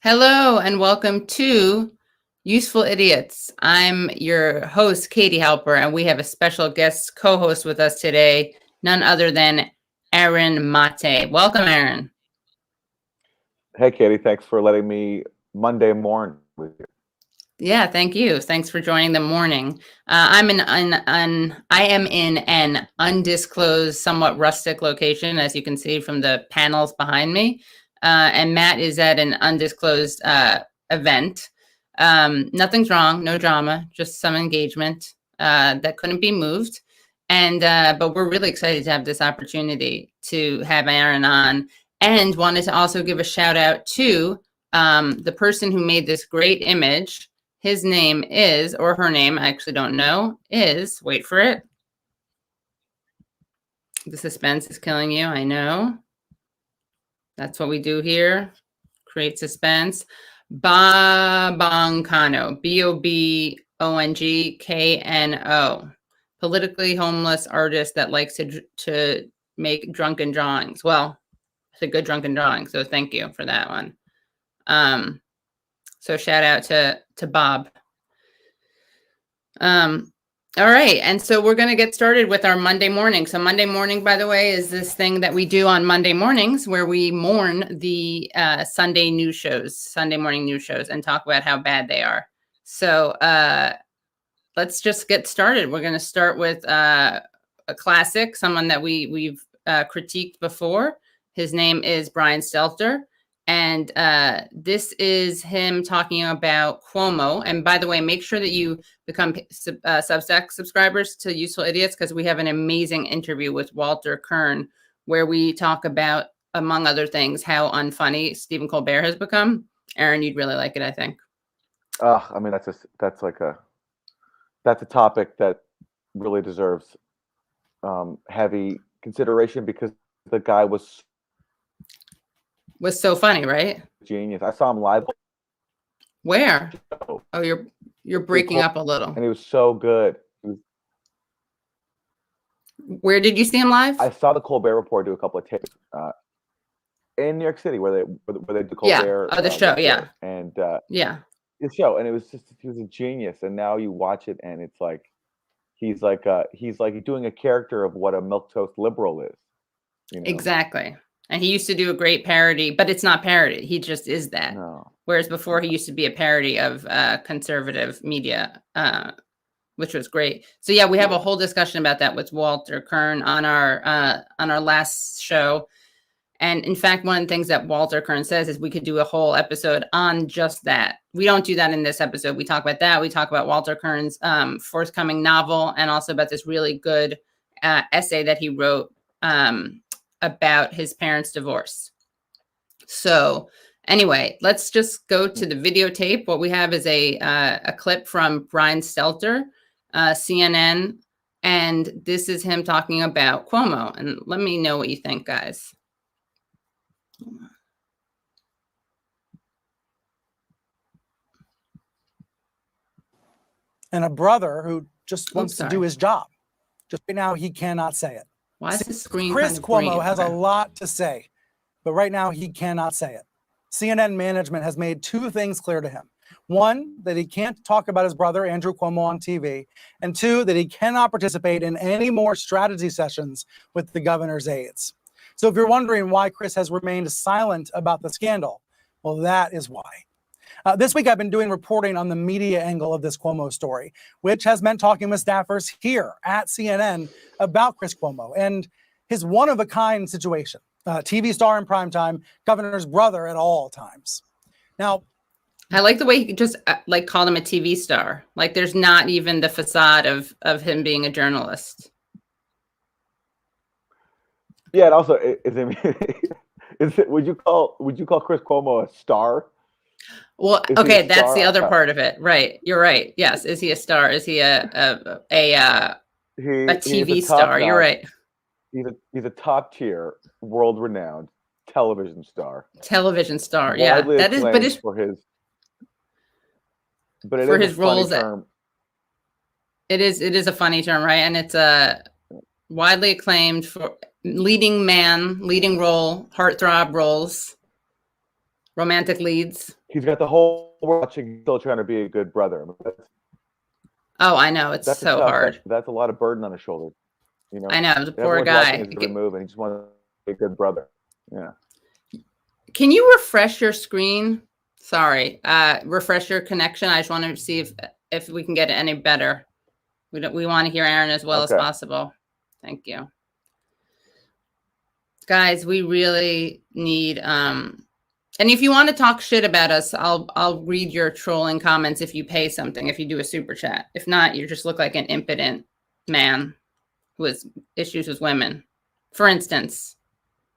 Hello and welcome to Useful Idiots. I'm your host, Katie Halper, and we have a special guest co-host with us today, none other than Aaron Maté. Welcome, Aaron. Hey, Katie, thanks for letting me Monday morning with you. Yeah, thank you. Thanks for joining the morning. I am in an undisclosed, somewhat rustic location, as you can see from the panels behind me. And Matt is at an undisclosed event. Nothing's wrong, no drama, just some engagement that couldn't be moved. And but we're really excited to have this opportunity to have Aaron on, and wanted to also give a shout out to the person who made this great image. His name is, or her name, I actually don't know, is, wait for it. The suspense is killing you, I know. That's what we do here, create suspense. Bobonkano, Bobongkno, politically homeless artist that likes to make drunken drawings. Well, it's a good drunken drawing, so thank you for that one. So shout out to Bob. All right. And so we're going to get started with our Monday morning. So Monday morning, by the way, is this thing that we do on Monday mornings where we mourn the Sunday morning news shows, and talk about how bad they are. So let's just get started. We're going to start with a classic, someone that we've critiqued before. His name is Brian Stelter. And this is him talking about Cuomo. And by the way, make sure that you become Substack subscribers to Useful Idiots, because we have an amazing interview with Walter Kern where we talk about, among other things, how unfunny Stephen Colbert has become. Aaron, you'd really like it, I think. I mean, that's a topic that really deserves heavy consideration because the guy was so funny, right? Genius. I saw him live. Where? Oh, you're breaking up a little. And he was so good. Where did you see him live? I saw the Colbert Report do a couple of tapes in New York City where they do Colbert. Yeah. Oh, the show. Yeah. And yeah, the show, and it was just, he was a genius. And now you watch it, and it's like he's like doing a character of what a milquetoast liberal is. You know? Exactly. And he used to do a great parody, but it's not parody. He just is that. No. Whereas before he used to be a parody of conservative media, which was great. So yeah, we have a whole discussion about that with Walter Kern on our last show. And in fact, one of the things that Walter Kern says is we could do a whole episode on just that. We don't do that in this episode. We talk about that. We talk about Walter Kern's forthcoming novel, and also about this really good essay that he wrote about his parents' divorce. So anyway, let's just go to the videotape. What we have is a clip from Brian Stelter, CNN, and this is him talking about Cuomo. And let me know what you think, guys. And a brother who just wants to do his job. Just right now, he cannot say it. Why is the screen Chris kind of Cuomo green? has a lot to say, but right now he cannot say it. CNN management has made two things clear to him. One, that he can't talk about his brother, Andrew Cuomo, on TV. And two, that he cannot participate in any more strategy sessions with the governor's aides. So if you're wondering why Chris has remained silent about the scandal, well, that is why. This week, I've been doing reporting on the media angle of this Cuomo story, which has meant talking with staffers here at CNN about Chris Cuomo and his one-of-a-kind situation. TV star in primetime, governor's brother at all times. Now, I like the way he just called him a TV star. Like there's not even the facade of him being a journalist. Yeah, and also, would you call Chris Cuomo a star? Well, okay, that's the other part of it, right? You're right. Yes, is he a star? Is he a TV star? You're right. He's a top tier, world renowned television star. Television star, yeah. That is, but it's for his roles. Term. It is a funny term, right? And it's widely acclaimed for leading role, heartthrob roles. Romantic leads. He's got the whole world watching, still trying to be a good brother. Oh, I know. It's so hard. That's a lot of burden on his shoulder. You know, I know. The poor everyone's guy. watching his every move, and he just wants to be a good brother. Yeah. Can you refresh your screen? Sorry. Refresh your connection. I just want to see if we can get it any better. We want to hear Aaron as well as possible. Thank you. Guys, we really need and if you want to talk shit about us, I'll read your trolling comments if you pay something, if you do a super chat. If not, you just look like an impotent man who has issues with women. For instance,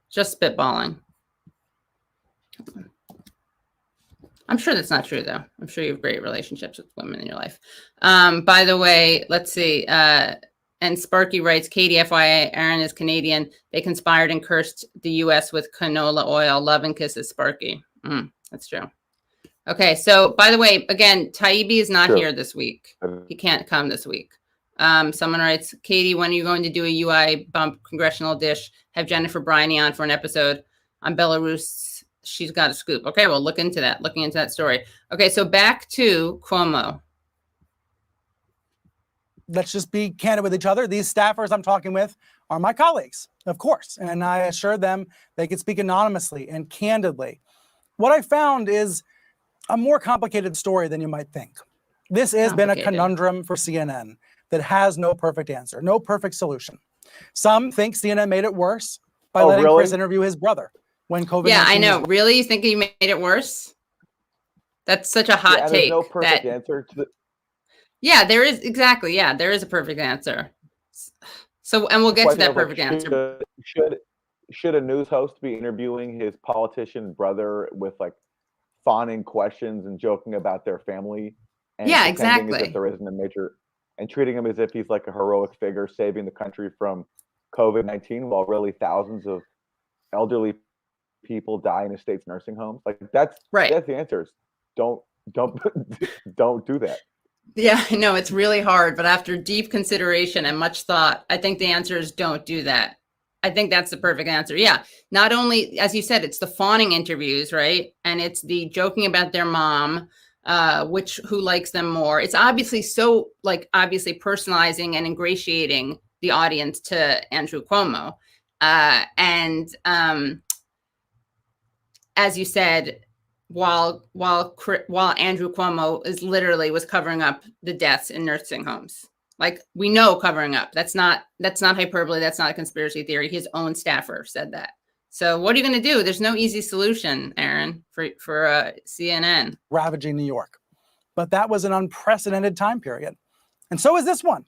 just spitballing. I'm sure that's not true, though. I'm sure you have great relationships with women in your life. By the way, let's see. And Sparky writes, Katie, FYI, Aaron is Canadian. They conspired and cursed the U.S. with canola oil. Love and kisses, Sparky. That's true. Okay, so by the way, again, Taibbi is not here this week. He can't come this week. Someone writes, Katie, when are you going to do a UI bump congressional dish? Have Jennifer Briney on for an episode on Belarus. She's got a scoop. Okay, well, looking into that story. Okay, so back to Cuomo. Let's just be candid with each other. These staffers I'm talking with are my colleagues, of course. And I assured them they could speak anonymously and candidly. What I found is a more complicated story than you might think. This has been a conundrum for CNN that has no perfect answer, no perfect solution. Some think CNN made it worse by letting Chris interview his brother when COVID-19. Yeah, I know. Really? You think he made it worse? That's such a hot take. There's no perfect answer to the... Yeah, there is. Exactly. Yeah, there is a perfect answer. So, and we'll get to that perfect answer. Should a news host be interviewing his politician brother with like fawning questions and joking about their family? And yeah, exactly. As if there isn't a major, and treating him as if he's like a heroic figure saving the country from COVID-19, while really thousands of elderly people die in his state's nursing homes. Like that's the answers. Don't do that. Yeah, I know it's really hard, but after deep consideration and much thought, I think the answer is don't do that. I think that's the perfect answer. Yeah. Not only, as you said, it's the fawning interviews, right? And it's the joking about their mom, who likes them more. It's obviously obviously personalizing and ingratiating the audience to Andrew Cuomo. And as you said, while Andrew Cuomo was covering up the deaths in nursing homes. Like we know covering up. That's not hyperbole. That's not a conspiracy theory. His own staffer said that. So what are you going to do? There's no easy solution, Aaron, for CNN. Ravaging New York. But that was an unprecedented time period. And so is this one.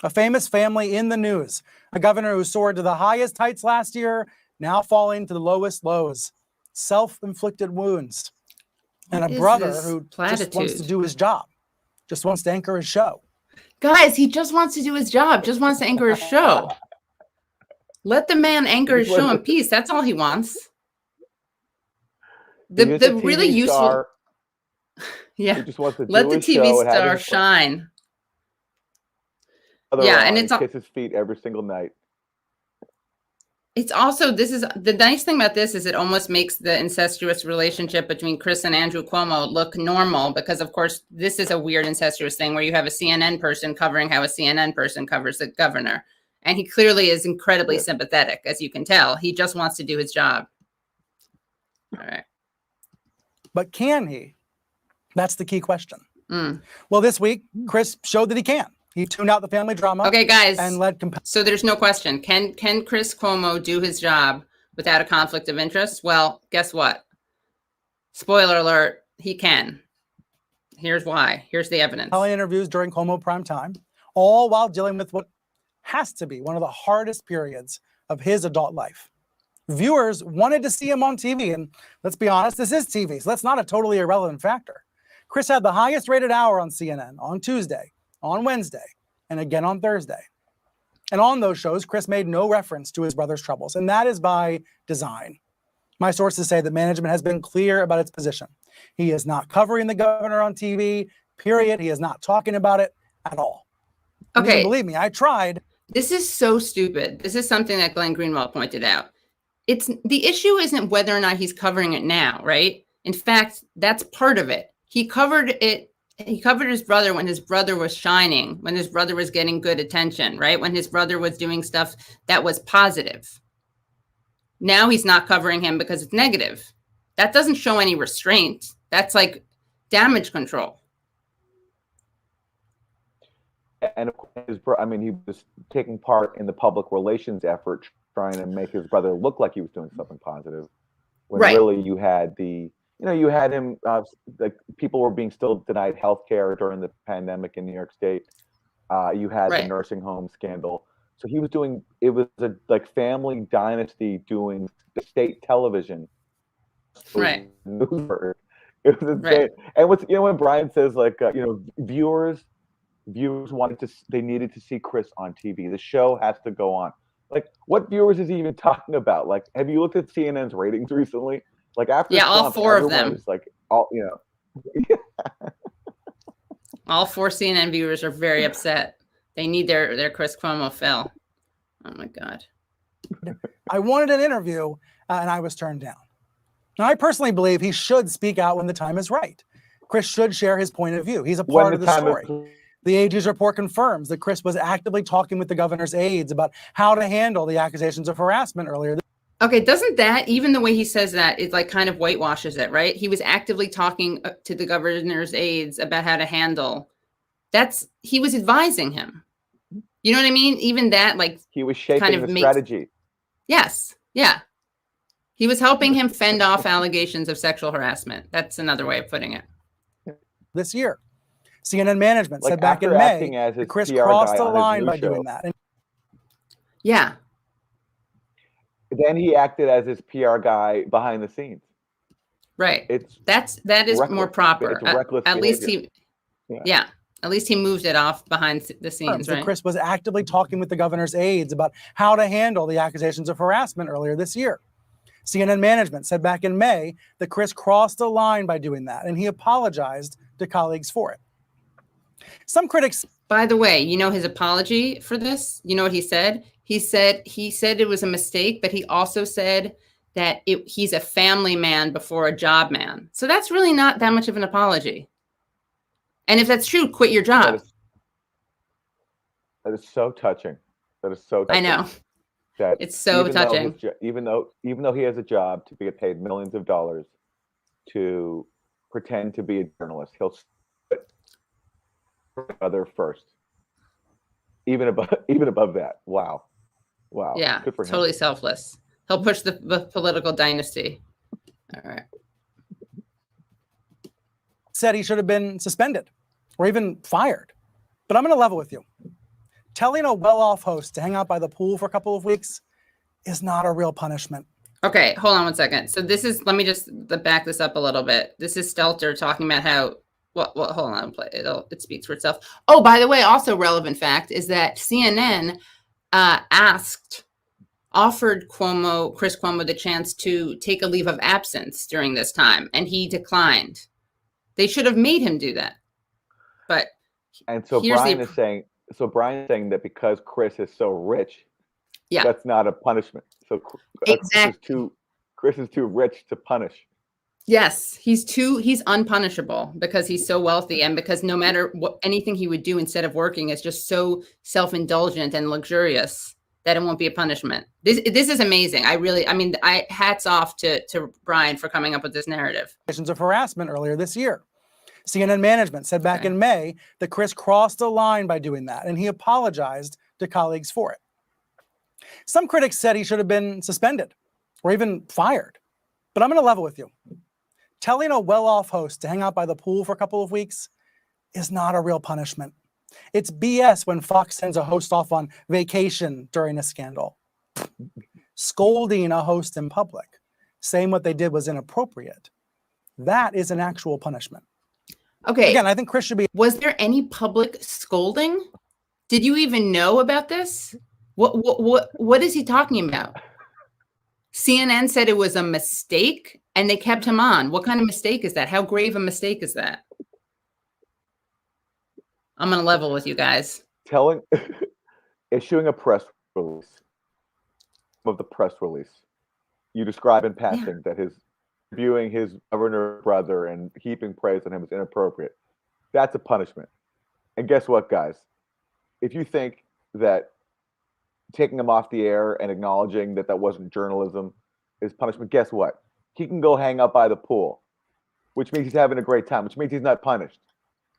A famous family in the news. A governor who soared to the highest heights last year, now falling to the lowest lows. Self-inflicted wounds. And a brother who just wants to do his job. Just wants to anchor his show. Guys, he just wants to do his job. Just wants to anchor his show. Let the man anchor his show in peace. That's all he wants. The really useful. Yeah. Let the TV star shine. Yeah, and it's kiss his feet every single night. It's also, this is the nice thing about this is it almost makes the incestuous relationship between Chris and Andrew Cuomo look normal because, of course, this is a weird incestuous thing where you have a CNN person covering how a CNN person covers the governor. And he clearly is incredibly sympathetic, as you can tell. He just wants to do his job. All right. But can he? That's the key question. Well, this week, Chris showed that he can. He tuned out the family drama. Okay, guys. And led so there's no question. Can Chris Cuomo do his job without a conflict of interest? Well, guess what? Spoiler alert, he can. Here's why. Here's the evidence. Interviews during Cuomo prime time, all while dealing with what has to be one of the hardest periods of his adult life. Viewers wanted to see him on TV, and let's be honest, this is TV, so that's not a totally irrelevant factor. Chris had the highest rated hour on CNN on Tuesday, on Wednesday, and again on Thursday. And on those shows, Chris made no reference to his brother's troubles, and that is by design. My sources say that management has been clear about its position. He is not covering the governor on TV, period. He is not talking about it at all. Okay. Believe me, I tried. This is so stupid. This is something that Glenn Greenwald pointed out. The issue isn't whether or not he's covering it now, right? In fact, that's part of it. He covered it. He covered his brother when his brother was shining, when his brother was getting good attention, right? When his brother was doing stuff that was positive. Now he's not covering him because it's negative. That doesn't show any restraint. That's like damage control. And of course, he was taking part in the public relations effort, trying to make his brother look like he was doing something positive. When really you had him, like people were being still denied health care during the pandemic in New York State. You had the nursing home scandal. So he was doing, it was a like family dynasty doing the state television. Right. Newsburg. It was insane. And when Brian says like, viewers they needed to see Chris on TV. The show has to go on. Like, what viewers is he even talking about? Like, have you looked at CNN's ratings recently? Like after Trump, all four of them. Like all 4 CNN viewers are very upset. They need their Chris Cuomo fill. Oh my God. I wanted an interview and I was turned down. Now, I personally believe he should speak out when the time is right. Chris should share his point of view. He's a part of the story. The AG's report confirms that Chris was actively talking with the governor's aides about how to handle the accusations of harassment earlier. Okay, doesn't that, even the way he says that, it like kind of whitewashes it, right? He was actively talking to the governor's aides about how to handle. He was advising him. You know what I mean? Even that, like, he was shaping the strategy. Yes. Yeah. He was helping him fend off allegations of sexual harassment. That's another way of putting it. This year, CNN management said back in May that Chris crossed the line by doing that. Yeah. Then he acted as his PR guy behind the scenes. Right. That is more proper. It's reckless at least behavior. At least he moved it off behind the scenes, right? Chris was actively talking with the governor's aides about how to handle the accusations of harassment earlier this year. CNN management said back in May that Chris crossed the line by doing that, and he apologized to colleagues for it. Some critics... By the way, his apology for this? You know what he said? He said it was a mistake, but he also said that he's a family man before a job man. So that's really not that much of an apology. And if that's true, quit your job. That is so touching. That is so touching. I know. That it's so touching. Even though he has a job to get paid millions of dollars to pretend to be a journalist, he'll put other first. Even above that. Wow. Yeah. Good for him. Totally selfless. He'll push the political dynasty. All right. Said he should have been suspended or even fired. But I'm going to level with you. Telling a well-off host to hang out by the pool for a couple of weeks is not a real punishment. Okay, hold on one second. So let me just back this up a little bit. This is Stelter talking about how, hold on, it speaks for itself. Oh, by the way, also relevant fact is that CNN offered Chris Cuomo the chance to take a leave of absence during this time, and he declined. They should have made him do that. But Brian is saying that because Chris is so rich, that's not a punishment. So exactly. Chris is too rich to punish. Yes, he's unpunishable because he's so wealthy, and because no matter anything he would do instead of working is just so self-indulgent and luxurious that it won't be a punishment. This is amazing. I hats off to Brian for coming up with this narrative. Of harassment earlier this year. CNN management said back in May that Chris crossed the line by doing that, and he apologized to colleagues for it. Some critics said he should have been suspended or even fired. But I'm going to level with you. Telling a well-off host to hang out by the pool for a couple of weeks is not a real punishment. It's BS when Fox sends a host off on vacation during a scandal. Scolding a host in public, saying what they did was inappropriate, that is an actual punishment. Okay. Again, I think Chris should be... Was there any public scolding? Did you even know about this? What is he talking about? CNN said it was a mistake and they kept him on. What kind of mistake is that? How grave a mistake is that? I'm going to level with you guys. Issuing a press release. Of the press release. You describe in passing that his viewing his governor brother and heaping praise on him is inappropriate. That's a punishment. And guess what, guys? If you think that taking him off the air and acknowledging that that wasn't journalism is punishment, guess what? He can go hang out by the pool, which means he's having a great time, which means he's not punished.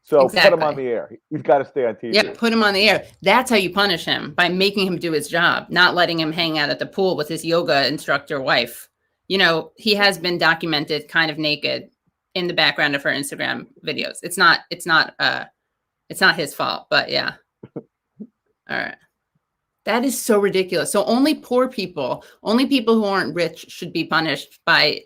So put him on the air. He's got to stay on TV. Yeah, put him on the air. That's how you punish him, by making him do his job, not letting him hang out at the pool with his yoga instructor wife. You know, he has been documented kind of naked in the background of her Instagram videos. It's not his fault, but yeah. All right. That is so ridiculous. So only poor people, only people who aren't rich should be punished by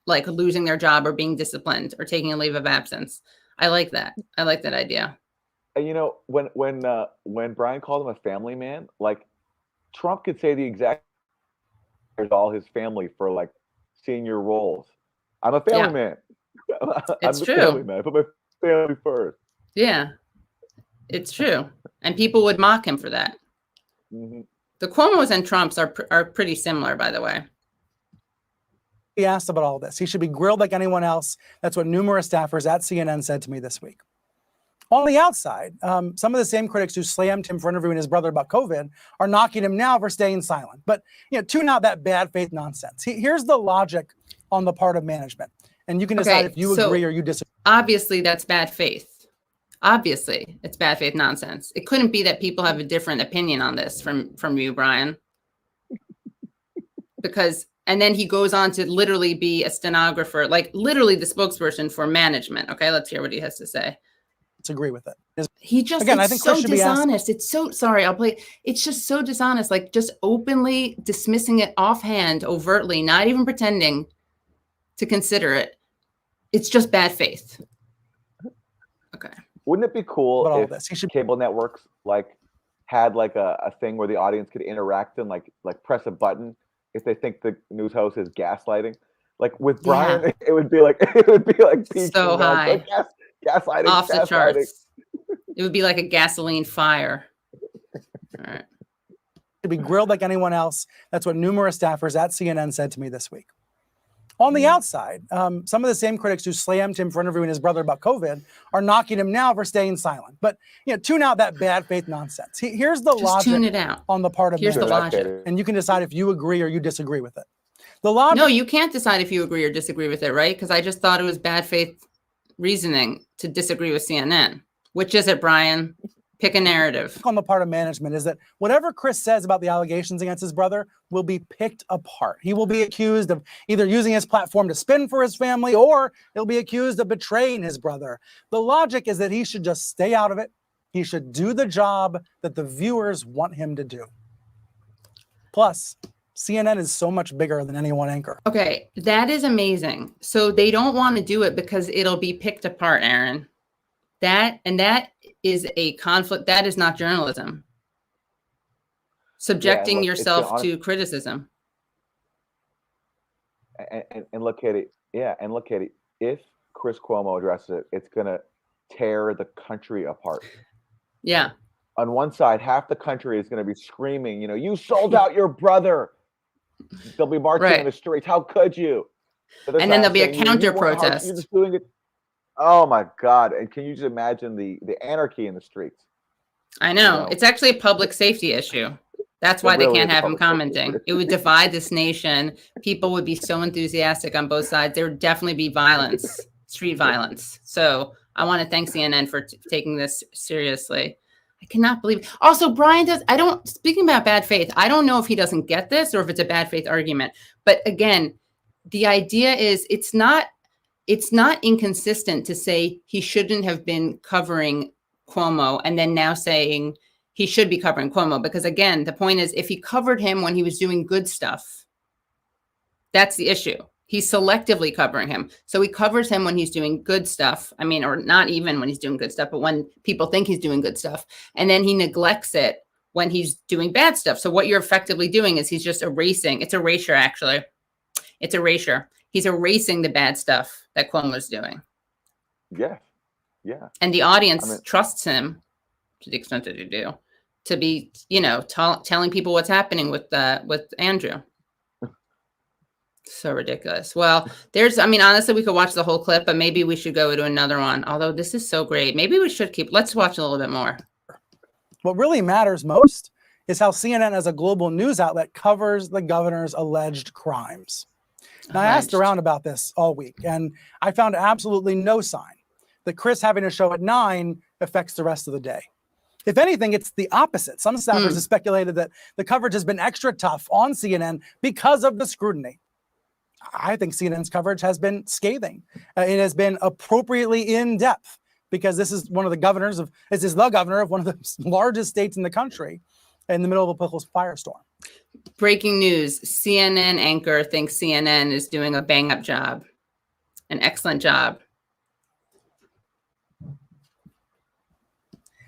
like losing their job or being disciplined or taking a leave of absence. I like that. I like that idea. And you know, when Brian called him a family man, like Trump could say the exact all his family for like senior roles. I'm a family man. It's true. Family man. I put my family first. Yeah, it's true. And people would mock him for that. Mm-hmm. The Cuomos and Trumps are pretty similar, by the way. He asked about all this. He should be grilled like anyone else. That's what numerous staffers at CNN said to me this week. On the outside, some of the same critics who slammed him for interviewing his brother about COVID are knocking him now for staying silent. But tune out that bad faith nonsense. Here's the logic on the part of management, and you can decide if you agree or you disagree. Obviously, that's bad faith. Obviously, it's bad faith nonsense. It couldn't be that people have a different opinion on this from you, Brian. And then he goes on to literally be a stenographer, like literally the spokesperson for management. Okay, let's hear what he has to say. Agree with it. He just, again, I think so dishonest. It's so, sorry, it's just so dishonest, like just openly dismissing it offhand, overtly, not even pretending to consider it. It's just bad faith. Okay. Wouldn't it be cool if cable networks like had like a thing where the audience could interact and like press a button if they think the news host is gaslighting? Like with Brian, it would be like so high. Like gaslighting off the charts. It would be like a gasoline fire. All right. To be grilled like anyone else. That's what numerous staffers at CNN said to me this week. On the outside, some of the same critics who slammed him for interviewing his brother about COVID are knocking him now for staying silent. But tune out that bad faith nonsense. Here's the logic. Tune it out. On the part of Here's the management. logic. And you can decide if you agree or you disagree with it. The logic. No, you can't decide if you agree or disagree with it, right? Because I just thought it was bad faith reasoning to disagree with CNN. Which is it, Brian? Pick a narrative. On the part of management is that whatever Chris says about the allegations against his brother will be picked apart. He will be accused of either using his platform to spin for his family, or he'll be accused of betraying his brother. The logic is that he should just stay out of it. He should do the job that the viewers want him to do. Plus, CNN is so much bigger than any one anchor. Okay, that is amazing. So they don't want to do it because it'll be picked apart, Aaron. That is a conflict. That is not journalism. Subjecting yourself to criticism. And look at it. Yeah, and look at it. If Chris Cuomo addresses it, it's going to tear the country apart. Yeah. On one side, half the country is going to be screaming, you sold out your brother. They'll be marching in the streets. How could you? And then there'll be a counter protest. You're just doing it. Oh my God. And can you just imagine the anarchy in the streets? I know. It's actually a public safety issue. That's why they can't have him commenting. It would divide this nation. People would be so enthusiastic on both sides. There would definitely be violence, street violence. So I want to thank CNN for taking this seriously. I cannot believe. Also, Brian speaking about bad faith, I don't know if he doesn't get this or if it's a bad faith argument. But again, the idea is it's not inconsistent to say he shouldn't have been covering Cuomo and then now saying he should be covering Cuomo. Because again, the point is if he covered him when he was doing good stuff, that's the issue. He's selectively covering him. So he covers him when he's doing good stuff. I mean, or not even when he's doing good stuff, but when people think he's doing good stuff. And then he neglects it when he's doing bad stuff. So what you're effectively doing is he's just erasing. It's erasure, actually. It's erasure. He's erasing the bad stuff that Cuomo's doing. Yeah. Yeah. And the audience trusts him to the extent that they do to be, telling people what's happening with Andrew. So ridiculous. Well, I mean, honestly, we could watch the whole clip, but maybe we should go to another one. Although this is so great. Maybe we should let's watch a little bit more. What really matters most is how CNN as a global news outlet covers the governor's alleged crimes. Now, I asked around about this all week, and I found absolutely no sign that Chris having a show at 9 affects the rest of the day. If anything, it's the opposite. Some staffers have speculated that the coverage has been extra tough on CNN because of the scrutiny. I think CNN's coverage has been scathing. It has been appropriately in depth because this is the governor of one of the largest states in the country in the middle of a political firestorm. Breaking news, CNN anchor thinks CNN is doing a bang-up job, an excellent job.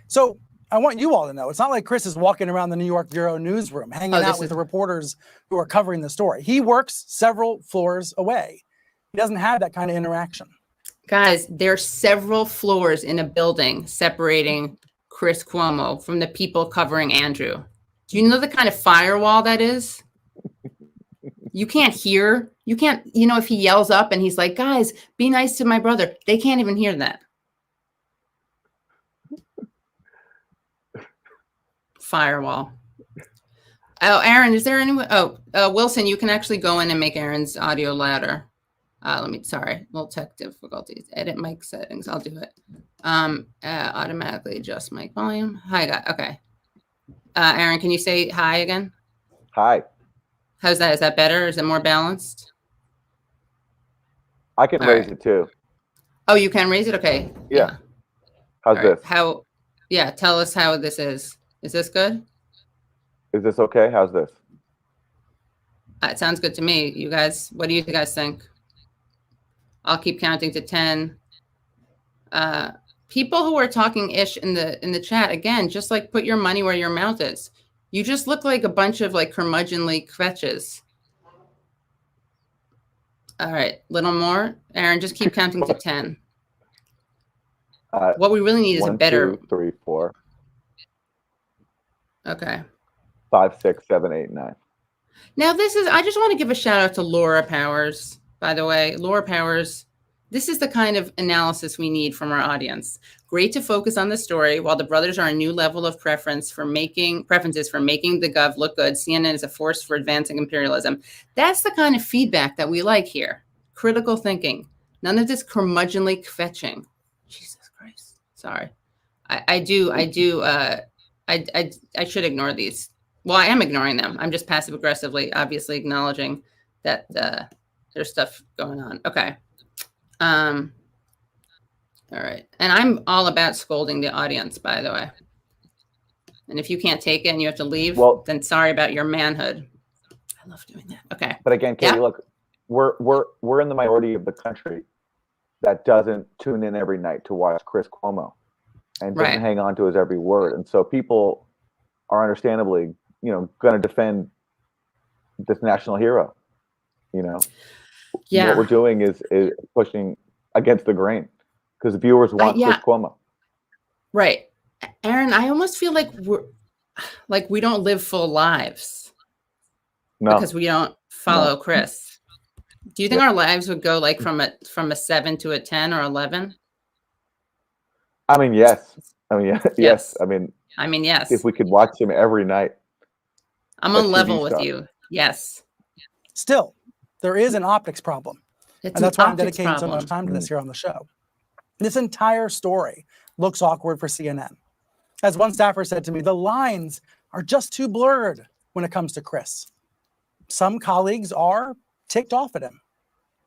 So I want you all to know, it's not like Chris is walking around the New York Bureau newsroom, hanging out with the reporters who are covering the story. He works several floors away. He doesn't have that kind of interaction. Guys, there are several floors in a building separating Chris Cuomo from the people covering Andrew. Do you know the kind of firewall that is? You can't hear. If he yells up and he's like, guys, be nice to my brother. They can't even hear that. Firewall. Oh, Aaron, is there anyone? Wilson, you can actually go in and make Aaron's audio louder. Little tech difficulties. Edit mic settings. I'll do it. Automatically adjust mic volume. Hi, guys. Okay. Aaron, can you say hi again? Hi. How's that? Is that better? Is it more balanced? I can raise it too. Oh, you can raise it? Okay. Yeah. How's this? Tell us how this is. Is this good? Is this okay? How's this? It sounds good to me. You guys, what do you guys think? I'll keep counting to 10. People who are talking ish in the chat, again, just like put your money where your mouth is. You just look like a bunch of like curmudgeonly kvetches. All right, little more. Aaron, just keep counting to 10. What we really need is a better. 1, 2, 3, 4. Okay. 5, 6, 7, 8, 9. Now I just want to give a shout out to Laura Powers, by the way. Laura Powers, this is the kind of analysis we need from our audience. Great to focus on the story. While the brothers are a new level of preferences for making the gov look good, CNN is a force for advancing imperialism. That's the kind of feedback that we like here. Critical thinking. None of this curmudgeonly kvetching. Jesus Christ. Sorry. I should ignore these. Well, I am ignoring them. I'm just passive aggressively, obviously acknowledging that there's stuff going on. Okay. All right. And I'm all about scolding the audience, by the way. And if you can't take it and you have to leave, then sorry about your manhood. I love doing that. Okay. But again, Katie, look, we're in the minority of the country that doesn't tune in every night to watch Chris Cuomo and doesn't hang on to his every word. And so people are understandably, going to defend this national hero. What we're doing is pushing against the grain because viewers want Chris Cuomo. Right. Aaron, I almost feel like we don't live full lives. No. Because we don't follow Chris. Do you think our lives would go like from a 7 to a 10 or 11? I mean, yes. Yes. I mean, yes. If we could watch him every night. I'm on level with you. Yes. Still, there is an optics problem. And that's why I'm dedicating so much time to this here on the show. This entire story looks awkward for CNN. As one staffer said to me, the lines are just too blurred when it comes to Chris. Some colleagues are ticked off at him.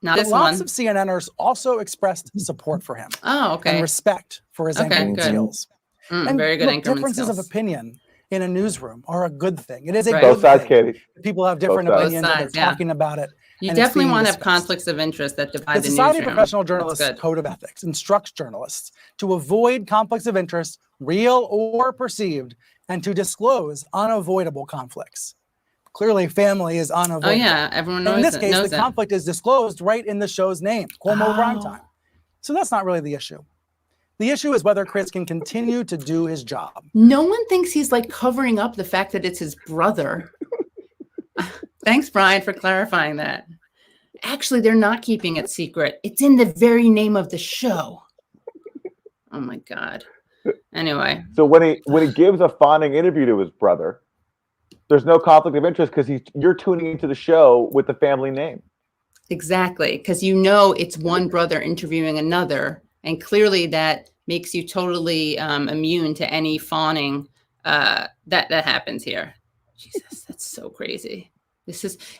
Lots of CNNers also expressed support for him. Oh, okay. And respect for his anchoring skills. And very good anchorman differences skills. of opinion in a newsroom are a good thing. It is a good Both sides, thing. Katie. People have different opinions and they're talking about it. You definitely want to have conflicts of interest that divide the newsroom. The Society of Professional Journalists Code of Ethics instructs journalists to avoid conflicts of interest, real or perceived, and to disclose unavoidable conflicts. Clearly, family is unavoidable. Oh, yeah. Everyone knows it. In this case, the conflict is disclosed right in the show's name, Cuomo Primetime. So that's not really the issue. The issue is whether Chris can continue to do his job. No one thinks he's like covering up the fact that it's his brother. Thanks, Brian, for clarifying that. Actually, they're not keeping it secret. It's in the very name of the show. Oh my God. Anyway. So when he gives a fawning interview to his brother, there's no conflict of interest because you're tuning into the show with the family name. Exactly, because you know it's one brother interviewing another, and clearly that makes you totally immune to any fawning that happens here. Jesus, that's so crazy.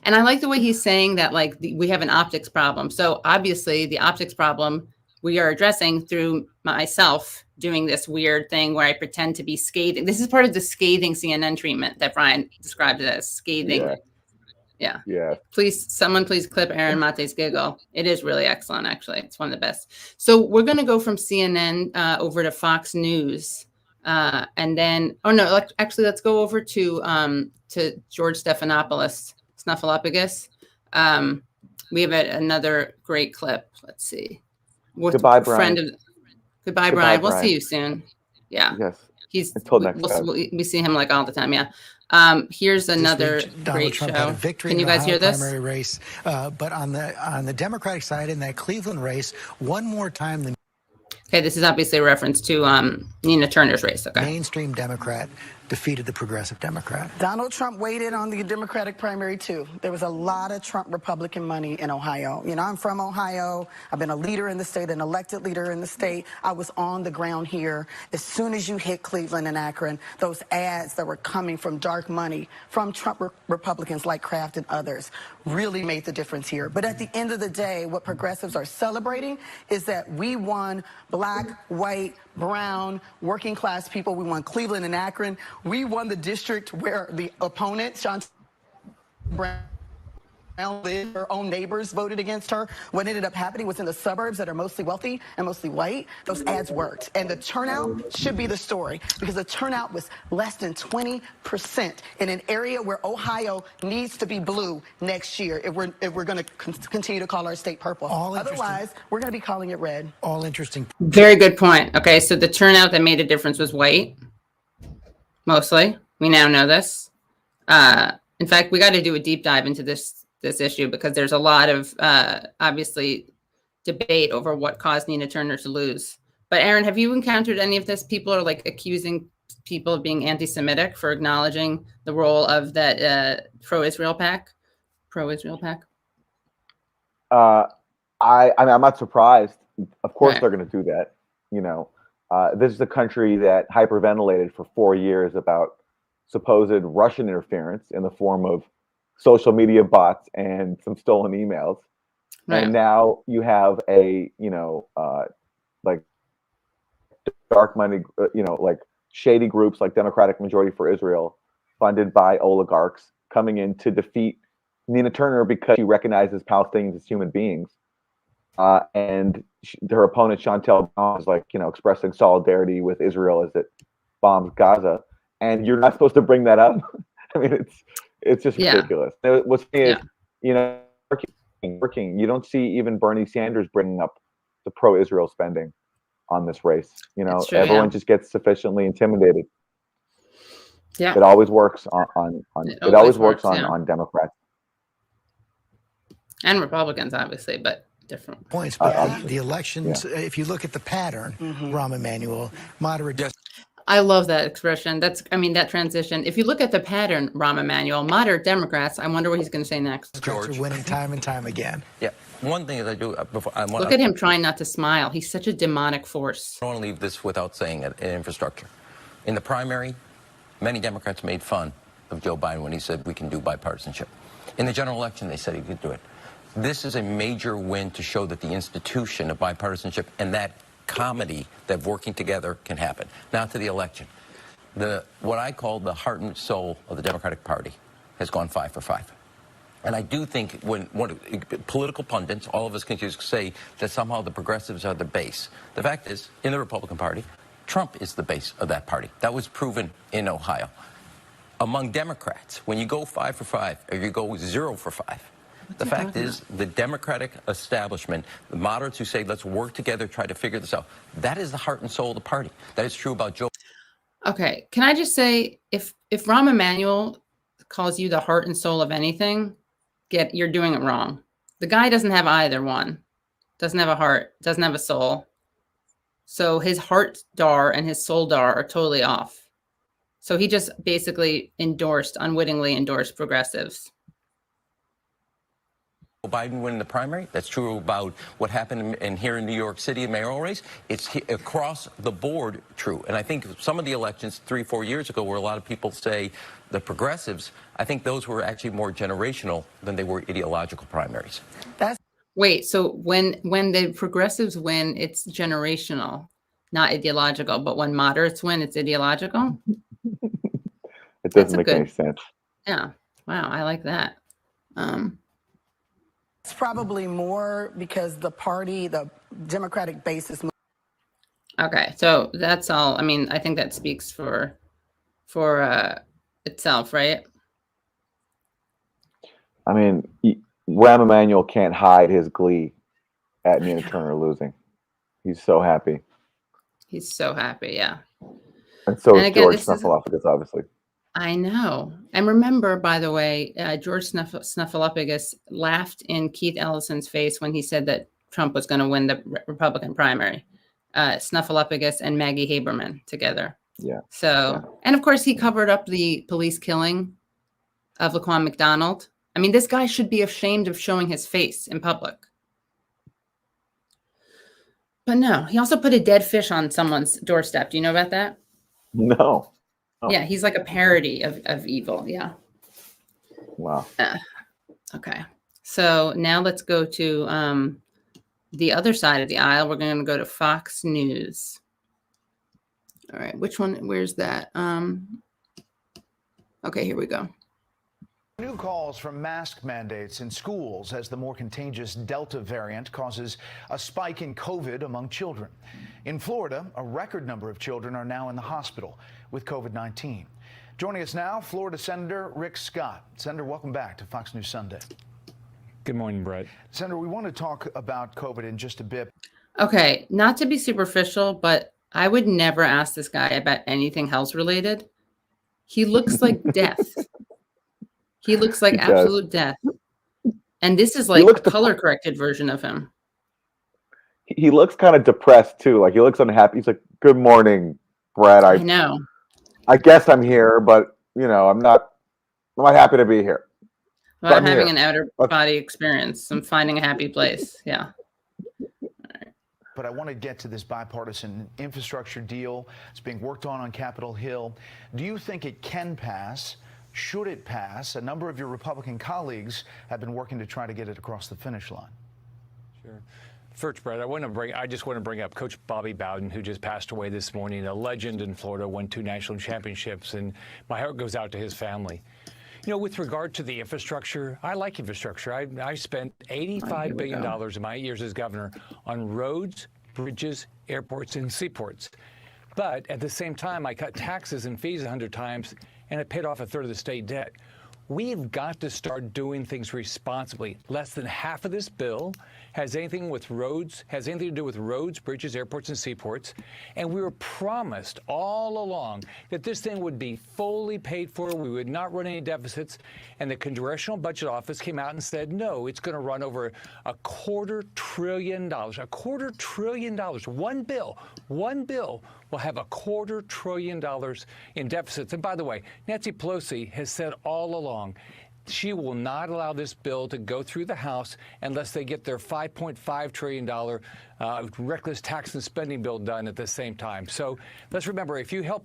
And I like the way he's saying that, like, we have an optics problem. So obviously the optics problem we are addressing through myself doing this weird thing where I pretend to be scathing. This is part of the scathing CNN treatment that Brian described it as scathing. Yeah. Someone please clip Aaron Mate's giggle. It is really excellent, actually. It's one of the best. So we're going to go from CNN over to Fox News. And then, actually, let's go over to George Snuffleupagus. We have another great clip. Let's see. Goodbye, Brian. Goodbye, Brian. We'll see you soon. Yeah. Yes. Until next time. We see him like all the time. Yeah. Here's another great Trump show. had a victory Can you guys hear this? Primary race, but on the Democratic side in that Cleveland race, one more time the Okay, this is obviously a reference to Nina Turner's race. Okay. mainstream Democrat defeated the progressive Democrat. Donald Trump weighed in on the Democratic primary, too. There was a lot of Trump Republican money in Ohio. You know, I'm from Ohio. I've been a leader in the state, an elected leader in the state. I was on the ground here. As soon as you hit Cleveland and Akron, those ads that were coming from dark money, from Trump Republicans like Kraft and others, really made the difference here. But at the end of the day, what progressives are celebrating is that we won black, white, brown, working class people. We won Cleveland and Akron. We won the district where the opponent, Shontel Brown, her own neighbors voted against her. What ended up happening was in the suburbs that are mostly wealthy and mostly white, those ads worked. And the turnout should be the story, because the turnout was less than 20% in an area where Ohio needs to be blue next year if we're going to continue to call our state purple. Otherwise, we're going to be calling it red. All interesting. Very good point. Okay, so the turnout that made a difference was white, mostly. We now know this. In fact, we got to do a deep dive into this issue, because there's a lot of obviously debate over what caused Nina Turner to lose. But Aaron, have you encountered any of this? People are like accusing people of being anti-Semitic for acknowledging the role of that pro-Israel PAC. I'm not surprised. Of course, Right. they're going to do that. You know, this is a country that hyperventilated for 4 years about supposed Russian interference in the form of social media bots and some stolen emails. Right. And now you have a, like dark money, like shady groups like Democratic Majority for Israel, funded by oligarchs, coming in to defeat Nina Turner because she recognizes Palestinians as human beings. And her opponent, Shontel Brown, is like, expressing solidarity with Israel as it bombs Gaza. And you're not supposed to bring that up. I mean, it's just ridiculous. What's funny is, working. You don't see even Bernie Sanders bringing up the pro-Israel spending on this race. True, everyone just gets sufficiently intimidated. Yeah, it always works on Democrats and Republicans, obviously, but different points. But the elections, if you look at the pattern, Rahm Emanuel, moderate. I love that expression. That transition. If you look at the pattern, Rahm Emanuel, moderate Democrats, I wonder what he's going to say next. George, winning time and time again. Yeah. One thing that I do before Look at him trying not to smile. He's such a demonic force. I don't want to leave this without saying it in infrastructure. In the primary, many Democrats made fun of Joe Biden when he said we can do bipartisanship. In the general election, they said he could do it. This is a major win to show that the institution of bipartisanship and that comedy that working together can happen. Now to the election. What I call the heart and soul of the Democratic Party has gone 5 for 5. And I do think when political pundits, all of us can just say that somehow the progressives are the base. The fact is, in the Republican Party, Trump is the base of that party. That was proven in Ohio. Among Democrats, when you go 5 for 5 or you go 0 for 5, the fact is, the Democratic establishment, the moderates who say, let's work together, try to figure this out, that is the heart and soul of the party. That is true about Joe. Okay. Can I just say, if Rahm Emanuel calls you the heart and soul of anything, you're doing it wrong. The guy doesn't have either one. Doesn't have a heart, doesn't have a soul. So his heart dar and his soul dar are totally off. So he just basically unwittingly endorsed progressives. Biden win the primary. That's true about what happened here in New York City, a mayoral race. It's across the board true. And I think some of the elections 3-4 years ago, where a lot of people say the progressives, I think those were actually more generational than they were ideological primaries. Wait, so when the progressives win, it's generational, not ideological. But when moderates win, it's ideological. It doesn't make any sense. Yeah. Wow, I like that. It's probably more because the Democratic base is. Okay, so that's all. I mean, I think that speaks for itself, right? I mean, Rahm Emanuel can't hide his glee at Nina Turner losing. He's so happy. He's so happy, yeah. And so is George Snuffleupagus, obviously. I know. And remember, by the way, George Snuffleupagus laughed in Keith Ellison's face when he said that Trump was going to win the Republican primary. Snuffleupagus and Maggie Haberman together. Yeah. So, and of course, he covered up the police killing of Laquan McDonald. I mean, this guy should be ashamed of showing his face in public. But no, he also put a dead fish on someone's doorstep. Do you know about that? No. Oh. Yeah, he's like a parody of evil. Yeah. Wow. Okay. So now let's go to the other side of the aisle. We're going to go to Fox News. All right. Which one? Where's that? Okay, here we go. New calls for mask mandates in schools as the more contagious Delta variant causes a spike in COVID among children. In Florida, a record number of children are now in the hospital with COVID-19. Joining us now, Florida Senator Rick Scott. Senator, welcome back to Fox News Sunday. Good morning, Brett. Senator, we want to talk about COVID in just a bit. Okay, not to be superficial, but I would never ask this guy about anything health related. He looks like death. He looks like absolute death. And this is like a color corrected version of him. He looks kind of depressed too. Like he looks unhappy. He's like, "Good morning, Brad. I know. I guess I'm here, but you know, I'm not happy to be here. Well, I'm having an outer body experience. I'm finding a happy place. Yeah. But I want to get to this bipartisan infrastructure deal. It's being worked on Capitol Hill. Do you think it can pass? Should it pass? A number of your Republican colleagues have been working to try to get it across the finish line. Sure. First, Brett, I just want to bring up Coach Bobby Bowden, who just passed away this morning, a legend in Florida, won 2 national championships, and my heart goes out to his family. You know, with regard to the infrastructure, I like infrastructure. I spent $85 billion in my 8 years as governor on roads, bridges, airports, and seaports. But at the same time, I cut taxes and fees 100 times, and it paid off a third of the state debt. We've got to start doing things responsibly. Less than half of this bill has anything to do with roads, bridges, airports, and seaports. And we were promised all along that this thing would be fully paid for. We would not run any deficits. And the Congressional Budget Office came out and said, no, it's going to run over $250 billion. $250 billion. One bill will have $250 billion in deficits. And by the way, Nancy Pelosi has said all along, she will not allow this bill to go through the House unless they get their $5.5 trillion reckless tax and spending bill done at the same time. So let's remember, if you help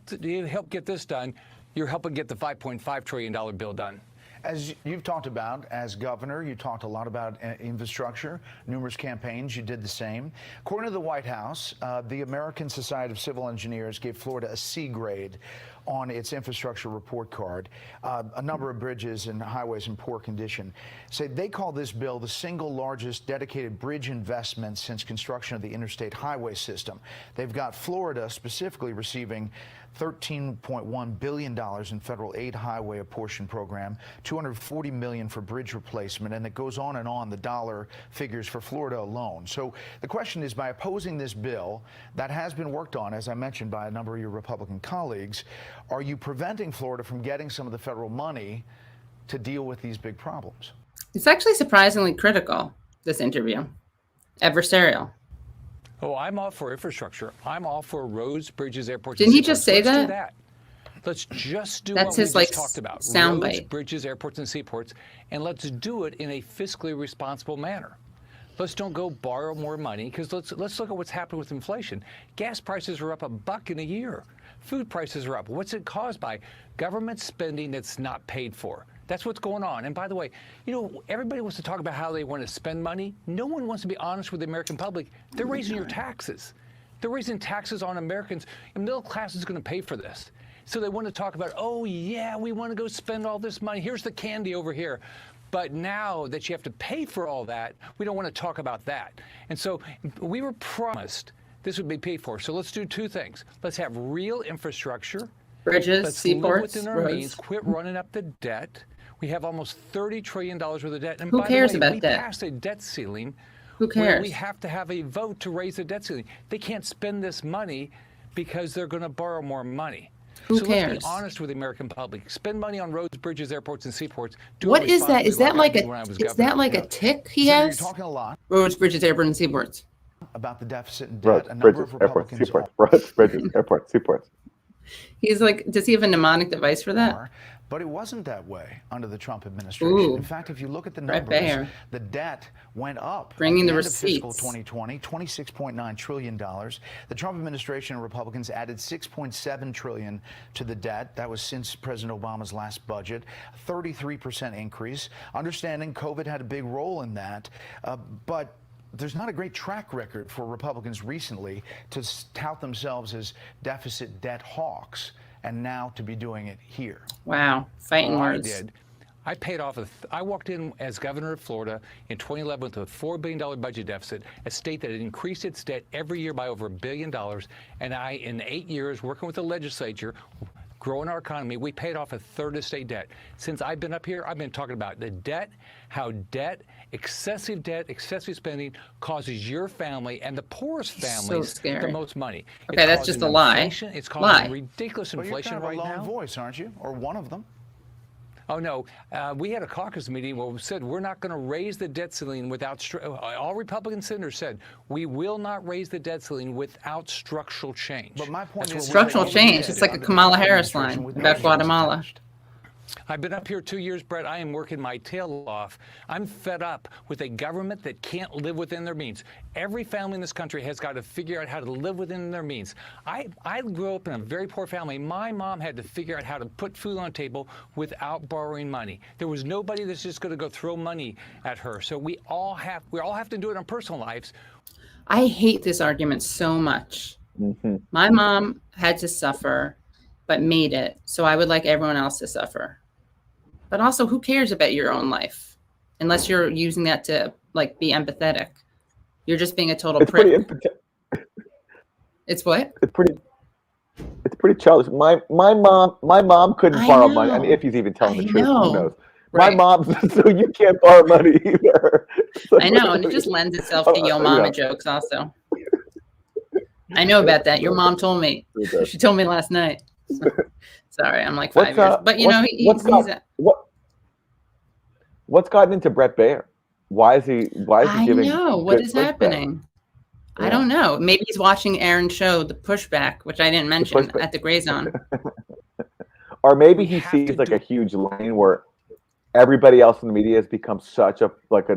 get this done, you're helping get the $5.5 trillion bill done. As you've talked about as governor, you talked a lot about infrastructure, numerous campaigns, you did the same. According to the White House, the American Society of Civil Engineers gave Florida a C grade on its infrastructure report card. A number of bridges and highways in poor condition. Say they call this bill the single largest dedicated bridge investment since construction of the interstate highway system. They've got Florida specifically receiving $13.1 billion in federal aid highway apportion program, $240 million for bridge replacement, and it goes on the dollar figures for Florida alone. So the question is, by opposing this bill that has been worked on, as I mentioned, by a number of your Republican colleagues, are you preventing Florida from getting some of the federal money to deal with these big problems? It's actually surprisingly critical. this interview. Adversarial. Oh, I'm all for infrastructure. I'm all for roads, bridges, airports. Didn't he and just seaports. say Let's do that? Let's just do That's what we his, just like, talked about. sound Roads, bite. bridges, airports, and seaports, and let's do it in a fiscally responsible manner. Let's don't go borrow more money, because let's look at what's happened with inflation. Gas prices are up $1 in a year. Food prices are up. What's it caused by? Government spending that's not paid for. That's what's going on. And by the way, you know, everybody wants to talk about how they want to spend money. No one wants to be honest with the American public. They're raising your taxes. They're raising taxes on Americans. The middle class is going to pay for this. So they want to talk about, oh, yeah, we want to go spend all this money. Here's the candy over here. But now that you have to pay for all that, we don't want to talk about that. And so we were promised this would be paid for. So let's do two things. Let's have real infrastructure. Bridges, Let's seaports, live within our roads. means. Quit running up the debt. We have almost $30 trillion worth of debt. And Who by cares the way, about we debt? passed a debt ceiling. Who where cares? we have to have a vote to raise the debt ceiling. They can't spend this money because they're going to borrow more money. Who so cares? let's be honest with the American public. Spend money on roads, bridges, airports, and seaports. Do What it is that? Is that responsibly like I a did when I was is governor. that like a tick he Senator, has? you're talking a lot Roads, bridges, airports, and seaports. about the deficit and debt. Roads, A number bridges, of airports, Republicans seaports. Roads, bridges, airports, seaports. He's like, does he have a mnemonic device for that? are, but it wasn't that way under the Trump administration. Ooh. In fact, if you look at the Brett numbers, Baer. the debt went up. Bringing at the end of fiscal receipts. 2020, $26.9 trillion. The Trump administration and Republicans added $6.7 trillion to the debt. That was since President Obama's last budget, 33% increase. Understanding COVID had a big role in that, but there's not a great track record for Republicans recently to tout themselves as deficit debt hawks, and now to be doing it here. Wow, fighting Oh, words. I did. I paid off. I walked in as governor of Florida in 2011 with a $4 billion budget deficit, a state that had increased its debt every year by over $1 billion. And I, in 8 years, working with the legislature, growing our economy, we paid off a third of state debt. Since I've been up here, I've been talking about the debt, how excessive debt, excessive spending causes your family and the poorest families scary. the most money. Okay, that's just a lie. It's causing Lie. ridiculous Well, you're inflation kind of right a lone now. voice, aren't you? Or one of them. Oh, no. We had a caucus meeting where we said we're not going to raise the debt ceiling without, all Republican senators said, we will not raise the debt ceiling without structural change. But my point is Structural change. It's like a Kamala Harris line about Guatemala. I've been up here 2 years, Brett. I am working my tail off. I'm fed up with a government that can't live within their means. Every family in this country has got to figure out how to live within their means. I grew up in a very poor family. My mom had to figure out how to put food on the table without borrowing money. There was nobody that's just going to go throw money at her. So we all have to do it in our personal lives. I hate this argument so much. Mm-hmm. My mom had to suffer, but made it. So I would like everyone else to suffer. But also, who cares about your own life? Unless you're using that to like be empathetic. You're just being a total It's prick. pretty. It's what? It's pretty childish. My mom couldn't I borrow money. I know. mean, if he's even telling I the truth, know. who knows? Right. My mom, so you can't borrow money either. I know, and it just lends itself to yo mama Yeah. jokes also. I know about that. Your mom told me. She told me last night. Sorry, I'm like 5 years. But you know, what's gotten into Brett Baer? Why is he I giving? know. What good is pushback? happening? I Yeah. don't know. Maybe he's watching Aaron's show, The Pushback, which I didn't mention Pushback. at the Gray Zone. Or maybe We he have sees to like do- a huge lane where everybody else in the media has become such a like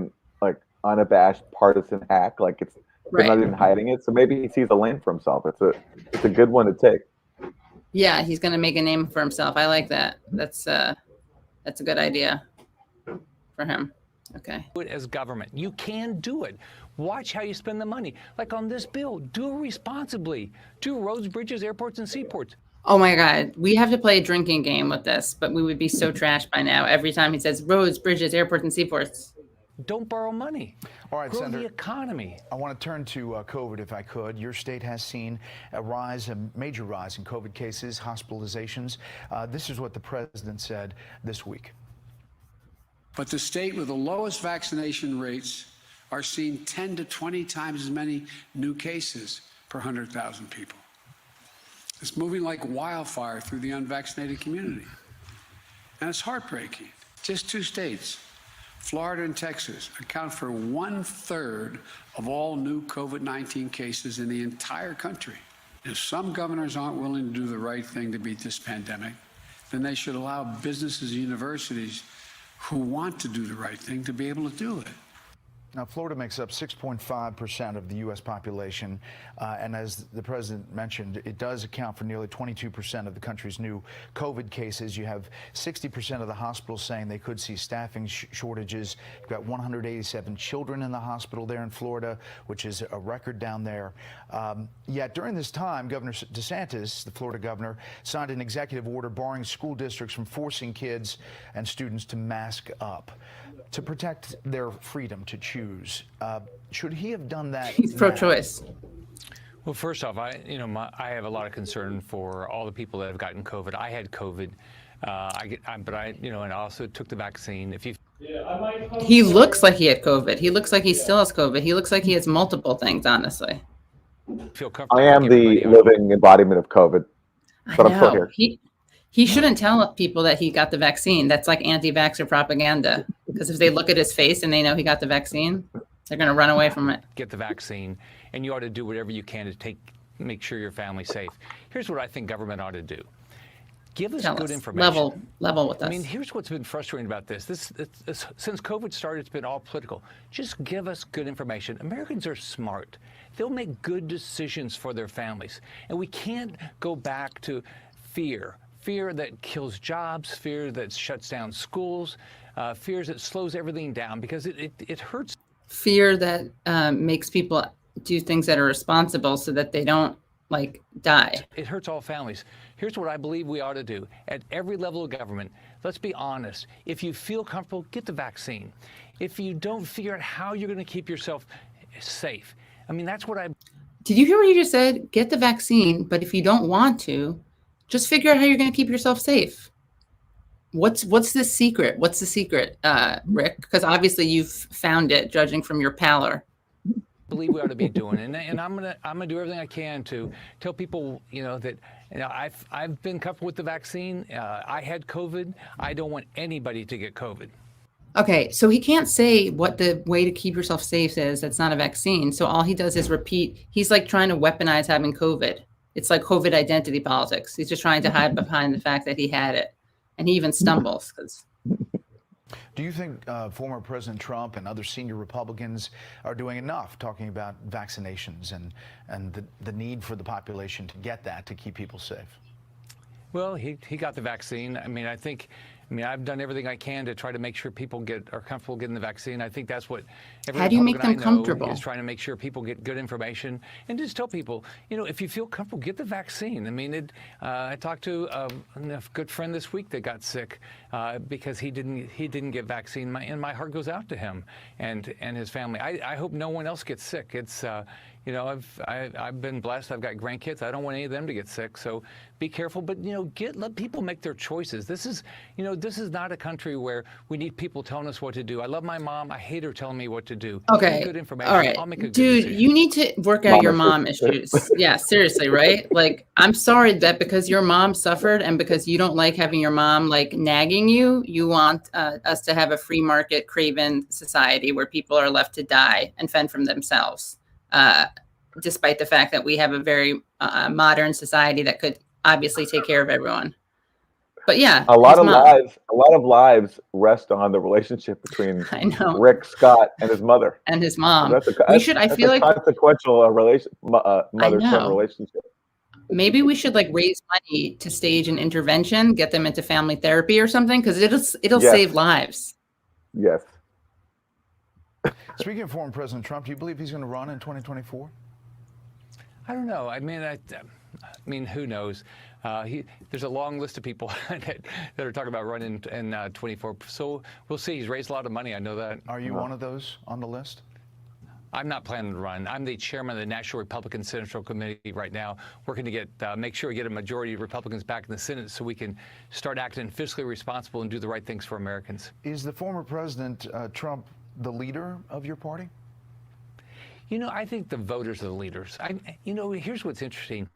unabashed partisan hack. Like they're not Right. even hiding it. So maybe he sees a lane for himself. It's a good one to take. Yeah, he's gonna make a name for himself. I like that. That's a good idea for him. Okay. Do it as government. You can do it. Watch how you spend the money. Like on this bill, do it responsibly. Do roads, bridges, airports, and seaports. Oh my God, we have to play a drinking game with this, but we would be so trashed by now. Every time he says roads, bridges, airports, and seaports. Don't borrow money. All right, Grow Senator. the economy. I want to turn to COVID, if I could. Your state has seen a major rise in COVID cases, hospitalizations. This is what the president said this week. But the state with the lowest vaccination rates are seeing 10 to 20 times as many new cases per 100,000 people. It's moving like wildfire through the unvaccinated community. And it's heartbreaking. Just 2 states, Florida and Texas account for 1/3 of all new COVID-19 cases in the entire country. If some governors aren't willing to do the right thing to beat this pandemic, then they should allow businesses and universities who want to do the right thing to be able to do it. Now, Florida makes up 6.5% of the U.S. population, and as the president mentioned, it does account for nearly 22% of the country's new COVID cases. You have 60% of the hospitals saying they could see staffing shortages. You've got 187 children in the hospital there in Florida, which is a record down there. Yet during this time, Governor DeSantis, the Florida governor, signed an executive order barring school districts from forcing kids and students to mask up to protect their freedom to choose. Should he have done that? He's pro-choice. Well, first off, I have a lot of concern for all the people that have gotten COVID. I had COVID, but I also took the vaccine. He looks like he had COVID. He looks like he still has COVID. He looks like he has multiple things, honestly. Feel comfortable. I am the living embodiment of COVID, but I'm still here. He shouldn't tell people that he got the vaccine. That's like anti-vaxxer propaganda. Because if they look at his face and they know he got the vaccine, they're going to run away from it. Get the vaccine, and you ought to do whatever you can to make sure your family's safe. Here's what I think government ought to do. Give us good information. Level with us. I mean, here's what's been frustrating about this. Since COVID started, it's been all political. Just give us good information. Americans are smart. They'll make good decisions for their families. And we can't go back to fear. Fear that kills jobs, fear that shuts down schools, fears that slows everything down because it hurts. Fear that makes people do things that are responsible so that they don't die. It hurts all families. Here's what I believe we ought to do. At every level of government, let's be honest. If you feel comfortable, get the vaccine. If you don't, figure out how you're going to keep yourself safe. I mean, that's what Did you hear what he just said? Get the vaccine, but if you don't want to, just figure out how you're going to keep yourself safe. What's the secret? What's the secret, Rick? Because obviously you've found it, judging from your pallor. Believe we ought to be doing, and I'm gonna do everything I can to tell people, that I've been comfortable with the vaccine. I had COVID. I don't want anybody to get COVID. Okay, so he can't say what the way to keep yourself safe is. That's not a vaccine. So all he does is repeat. He's like trying to weaponize having COVID. It's like COVID identity politics. He's just trying to hide behind the fact that he had it. And he even stumbles. Do you think former President Trump and other senior Republicans are doing enough talking about vaccinations and the need for the population to get that to keep people safe? Well, he got the vaccine. I mean, I've done everything I can to try to make sure people are comfortable getting the vaccine. I think that's what every How do you make them Republican I know comfortable? is trying to make sure people get good information and just tell people, if you feel comfortable, get the vaccine. I mean, I talked to a good friend this week that got sick because he didn't get vaccine, and my heart goes out to him and his family. I hope no one else gets sick. It's I've been blessed. I've got grandkids. I don't want any of them to get sick. So be careful. But let people make their choices. This is not a country where we need people telling us what to do. I love my mom. I hate her telling me what to do. Okay. Good information. All right. I'll make a good Dude, decision. you need to work out your mom issues. Yeah, seriously, right? I'm sorry that because your mom suffered and because you don't like having your mom nagging you, you want us to have a free market craven society where people are left to die and fend from themselves. Despite the fact that we have a very modern society that could obviously take care of everyone. But yeah, a lot of lives rest on the relationship between Rick Scott and his mother. And his mom. So I feel like consequential mother-son relationship. Maybe we should raise money to stage an intervention, get them into family therapy or something, because it'll save lives. Yes. Speaking of former President Trump, do you believe he's going to run in 2024? I don't know. I mean, who knows? There's a long list of people that are talking about running in 24. So we'll see. He's raised a lot of money. I know that. Are you one of those on the list? I'm not planning to run. I'm the chairman of the National Republican Central Committee right now, working to make sure we get a majority of Republicans back in the Senate so we can start acting fiscally responsible and do the right things for Americans. Is the former President Trump the leader of your party? I think the voters are the leaders. Here's what's interesting.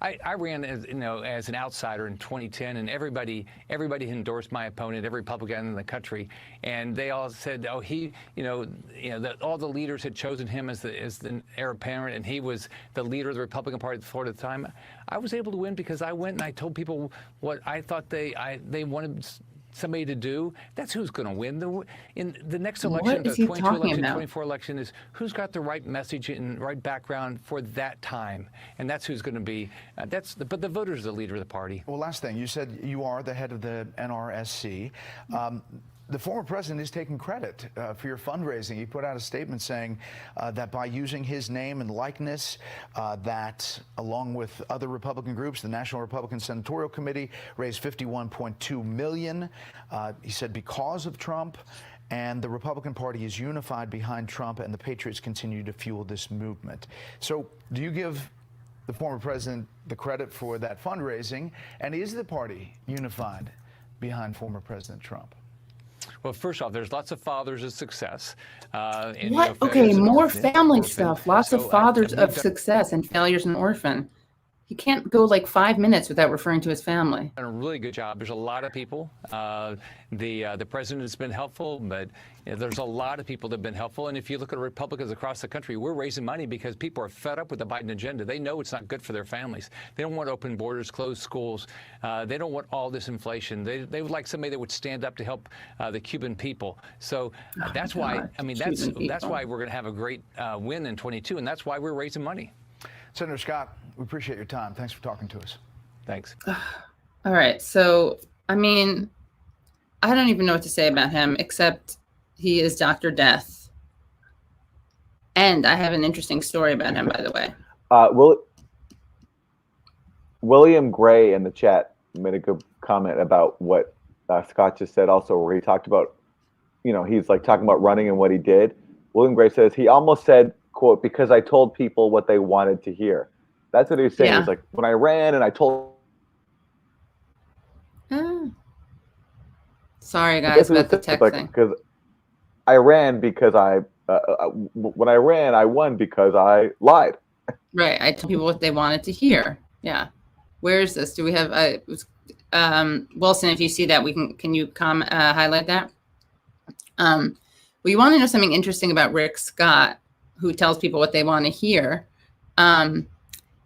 I ran as as an outsider in 2010, and everybody endorsed my opponent, every Republican in the country, and they all said, oh, he that all the leaders had chosen him as the heir apparent, and he was the leader of the Republican Party of Florida at the time. I was able to win because I went and I told people what I thought they wanted somebody to do. That's who's going to win. In the next election, the 22 election, 24 election, is who's got the right message and right background for that time, and that's who's going to be. But the voters are the leader of the party. Well, last thing, you said you are the head of the NRSC. The former president is taking credit for your fundraising. He put out a statement saying that by using his name and likeness, that along with other Republican groups, the National Republican Senatorial Committee raised $51.2 million. He said because of Trump, and the Republican Party is unified behind Trump, and the Patriots continue to fuel this movement. So do you give the former president the credit for that fundraising, and is the party unified behind former President Trump? Well, first off, there's lots of fathers of success. And, what? Okay, more family stuff. Lots of fathers of success and failures and orphan. He can't go like 5 minutes without referring to his family. Done a really good job. There's a lot of people. The president has been helpful, but there's a lot of people that have been helpful. And if you look at Republicans across the country, we're raising money because people are fed up with the Biden agenda. They know it's not good for their families. They don't want open borders, closed schools. They don't want all this inflation. They would like somebody that would stand up to help the Cuban people. So that's why. I mean, that's why we're going to have a great win in 22, and that's why we're raising money. Senator Scott, we appreciate your time. Thanks for talking to us. Thanks. All right. So, I mean, I don't even know what to say about him, except he is Dr. Death. And I have an interesting story about him, by the way. William Gray in the chat made a good comment about what Scott just said also, where he talked about, he's like talking about running and what he did. William Gray says he almost said, quote, because I told people what they wanted to hear. That's what he was saying. Yeah. He's like, when I ran and I told. Sorry, guys, about the texting. Because I ran because when I ran, I won because I lied. Right. I told people what they wanted to hear. Yeah. Where is this? Do we have Wilson? If you see that, can you highlight that? Well, you want to know something interesting about Rick Scott, who tells people what they want to hear.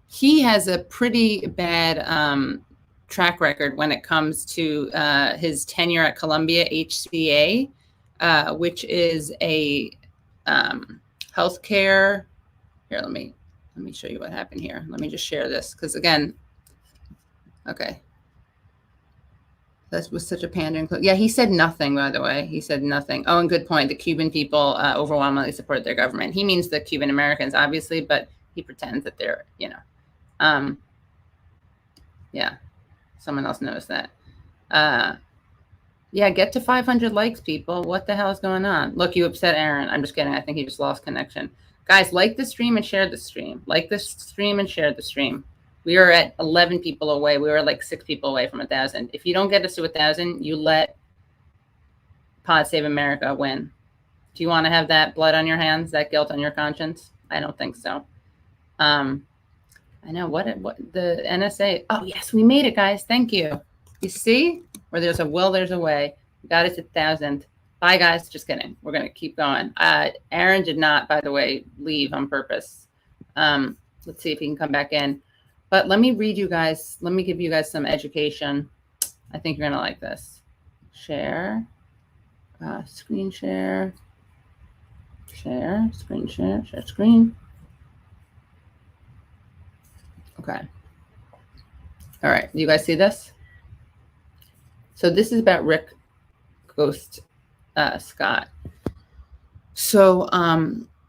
He has a pretty bad track record when it comes to his tenure at Columbia HCA, which is a healthcare. Here, let me show you what happened here. Let me just share this because again, okay. That was such a pandering. Yeah, he said nothing, by the way. He said nothing. Oh, and good point. The Cuban people overwhelmingly support their government. He means the Cuban Americans, obviously, but he pretends that they're, yeah, someone else knows that. Yeah, get to 500 likes, people. What the hell is going on? Look, you upset Aaron. I'm just kidding. I think he just lost connection. Guys, like the stream and share the stream. Like the stream and share the stream. We are at 11 people away. We were like 6 people away from 1,000. If you don't get us to 1,000, you let Pod Save America win. Do you want to have that blood on your hands, that guilt on your conscience? I don't think so. I know what the NSA. Oh yes, we made it, guys. Thank you. You see, where there's a will, there's a way. We got it to 1,000. Bye, guys. Just kidding. We're gonna keep going. Aaron did not, by the way, leave on purpose. Let's see if he can come back in. But let me read you guys. Let me give you guys some education. I think you're going to like this. Share. Screen share. Share. Screen share. Share screen. Okay. All right. You guys see this? So this is about Rick Ghost Scott. So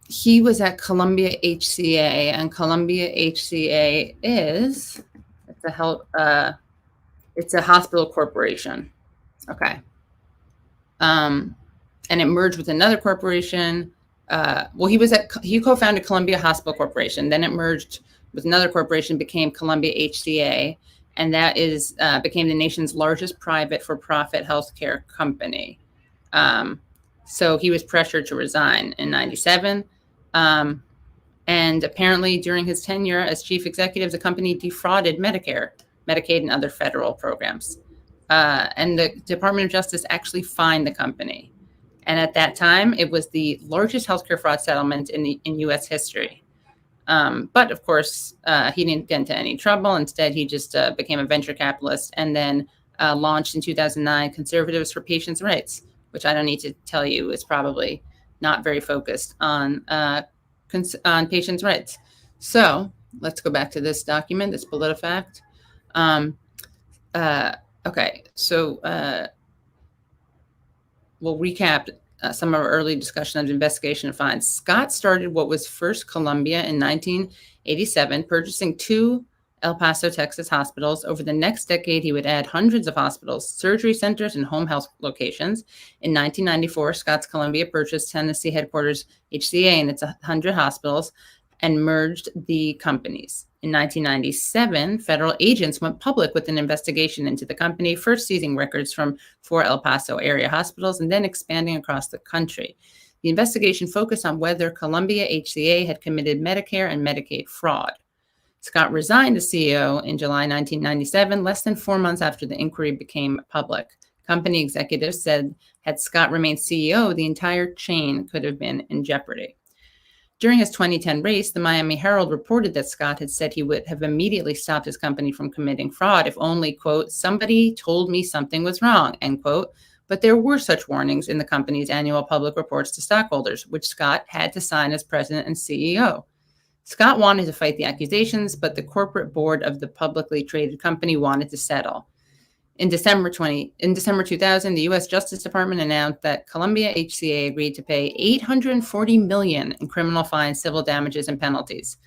he was at Columbia HCA, and Columbia HCA is it's a hospital corporation. Okay. And it merged with another corporation. Well, he co-founded Columbia Hospital Corporation. Then it merged with another corporation, became Columbia HCA, and that became the nation's largest private for-profit healthcare company. So he was pressured to resign in '97. And apparently during his tenure as chief executive, the company defrauded Medicare, Medicaid, and other federal programs. And the Department of Justice actually fined the company. And at that time, it was the largest healthcare fraud settlement in U.S. history. But of course, he didn't get into any trouble. Instead, he just became a venture capitalist and then launched in 2009 Conservatives for Patients' Rights, which I don't need to tell you is probably not very focused on patients' rights. So let's go back to this document, this PolitiFact. Okay, so we'll recap some of our early discussion of the investigation and finds. Scott started what was First Columbia in 1987, purchasing 2 El Paso, Texas hospitals. Over the next decade, he would add hundreds of hospitals, surgery centers, and home health locations. In 1994, Scott's Columbia purchased Tennessee headquarters HCA and its 100 hospitals and merged the companies. In 1997, federal agents went public with an investigation into the company, first seizing records from 4 El Paso area hospitals and then expanding across the country. The investigation focused on whether Columbia HCA had committed Medicare and Medicaid fraud. Scott resigned as CEO in July 1997, less than 4 months after the inquiry became public. Company executives said had Scott remained CEO, the entire chain could have been in jeopardy. During his 2010 race, the Miami Herald reported that Scott had said he would have immediately stopped his company from committing fraud if only, quote, somebody told me something was wrong, end quote. But there were such warnings in the company's annual public reports to stockholders, which Scott had to sign as president and CEO. Scott wanted to fight the accusations, but the corporate board of the publicly traded company wanted to settle. In December 2000, the U.S. Justice Department announced that Columbia HCA agreed to pay $840 million in criminal fines, civil damages, and penalties.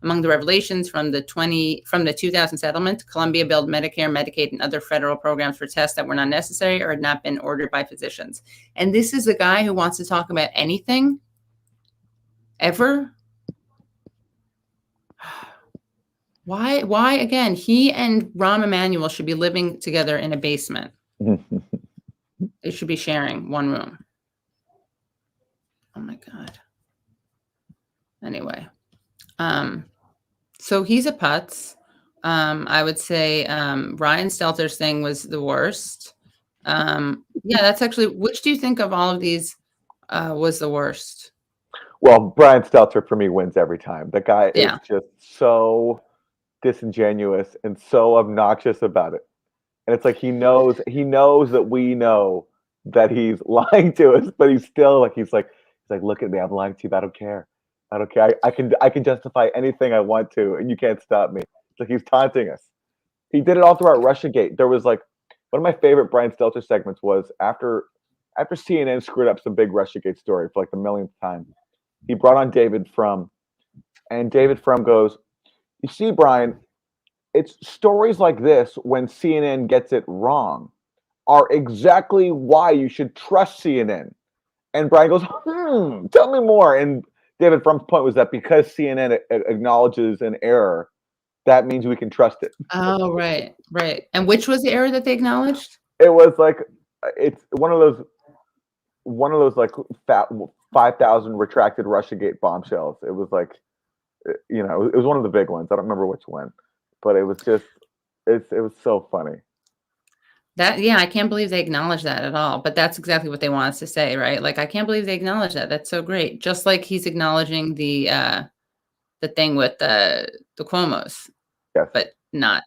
Among the revelations from the 2000 settlement, Columbia billed Medicare, Medicaid, and other federal programs for tests that were not necessary or had not been ordered by physicians. And this is the guy who wants to talk about anything ever. Why again, he and Rahm Emanuel should be living together in a basement. They should be sharing one room. Oh my God. Anyway. So he's a putz. I would say Brian Stelter's thing was the worst. Yeah, that's actually, which do you think of all of these was the worst? Well, Brian Stelter for me wins every time. The guy is just so disingenuous and so obnoxious about it, and it's like he knows that we know that he's lying to us, but he's still like he's like look at me, I'm lying to you, but I don't care. I can justify anything I want to, and you can't stop me. It's like he's taunting us. He did it all throughout Russiagate. There was like one of my favorite Brian Stelter segments was after CNN screwed up some big Russiagate story for like the millionth time. He brought on David Frum, and David Frum goes, you see, Brian, it's stories like this when CNN gets it wrong are exactly why you should trust CNN. And Brian goes, tell me more. And David Frum's point was that because CNN acknowledges an error, that means we can trust it. Oh, right. And which was the error that they acknowledged? It was like, it's one of those like 5,000 retracted Russiagate bombshells. It was like, it was one of the big ones. I don't remember which one, but it was just, it was so funny. I can't believe they acknowledge that at all. But that's exactly what they want us to say, right? Like, I can't believe they acknowledge that. That's so great. Just like he's acknowledging the thing with the Cuomos, yes, but not,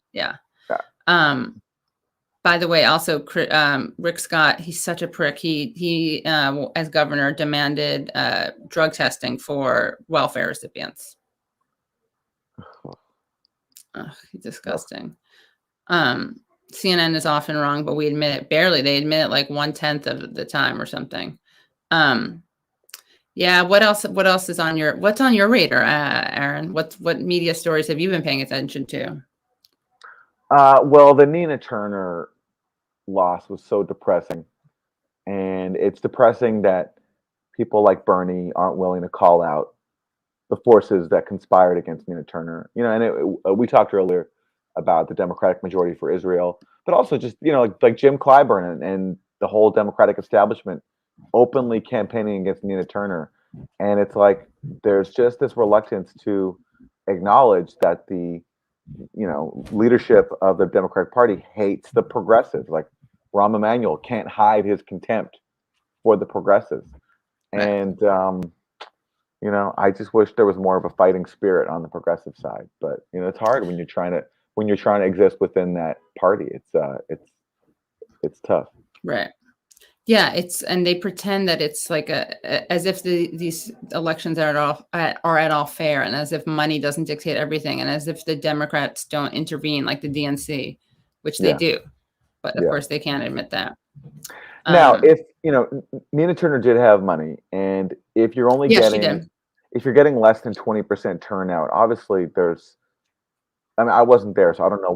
By the way, also Rick Scott, he's such a prick. He as governor demanded drug testing for welfare recipients. He's disgusting. CNN is often wrong, but we admit it barely. They admit it like 1/10 of the time or something. What else is on what's on your radar, Aaron? What media stories have you been paying attention to? Well, the Nina Turner loss was so depressing, and it's depressing that people like Bernie aren't willing to call out the forces that conspired against Nina Turner. And we talked earlier about the Democratic majority for Israel, but also just like Jim Clyburn and the whole Democratic establishment openly campaigning against Nina Turner. And it's like there's just this reluctance to acknowledge that the leadership of the Democratic Party hates the progressives. Like Rahm Emanuel can't hide his contempt for the progressives. Right. And I just wish there was more of a fighting spirit on the progressive side. But it's hard when you're trying to exist within that party. It's tough. Right. Yeah, and they pretend that it's like as if these elections are at all fair, and as if money doesn't dictate everything, and as if the Democrats don't intervene like the DNC, which they Yeah. do, but of Yeah. course they can't admit that. Now, if Nina Turner did have money, and if you're only Yeah, she getting did. if you're getting less than 20% turnout, obviously I wasn't there, so I don't know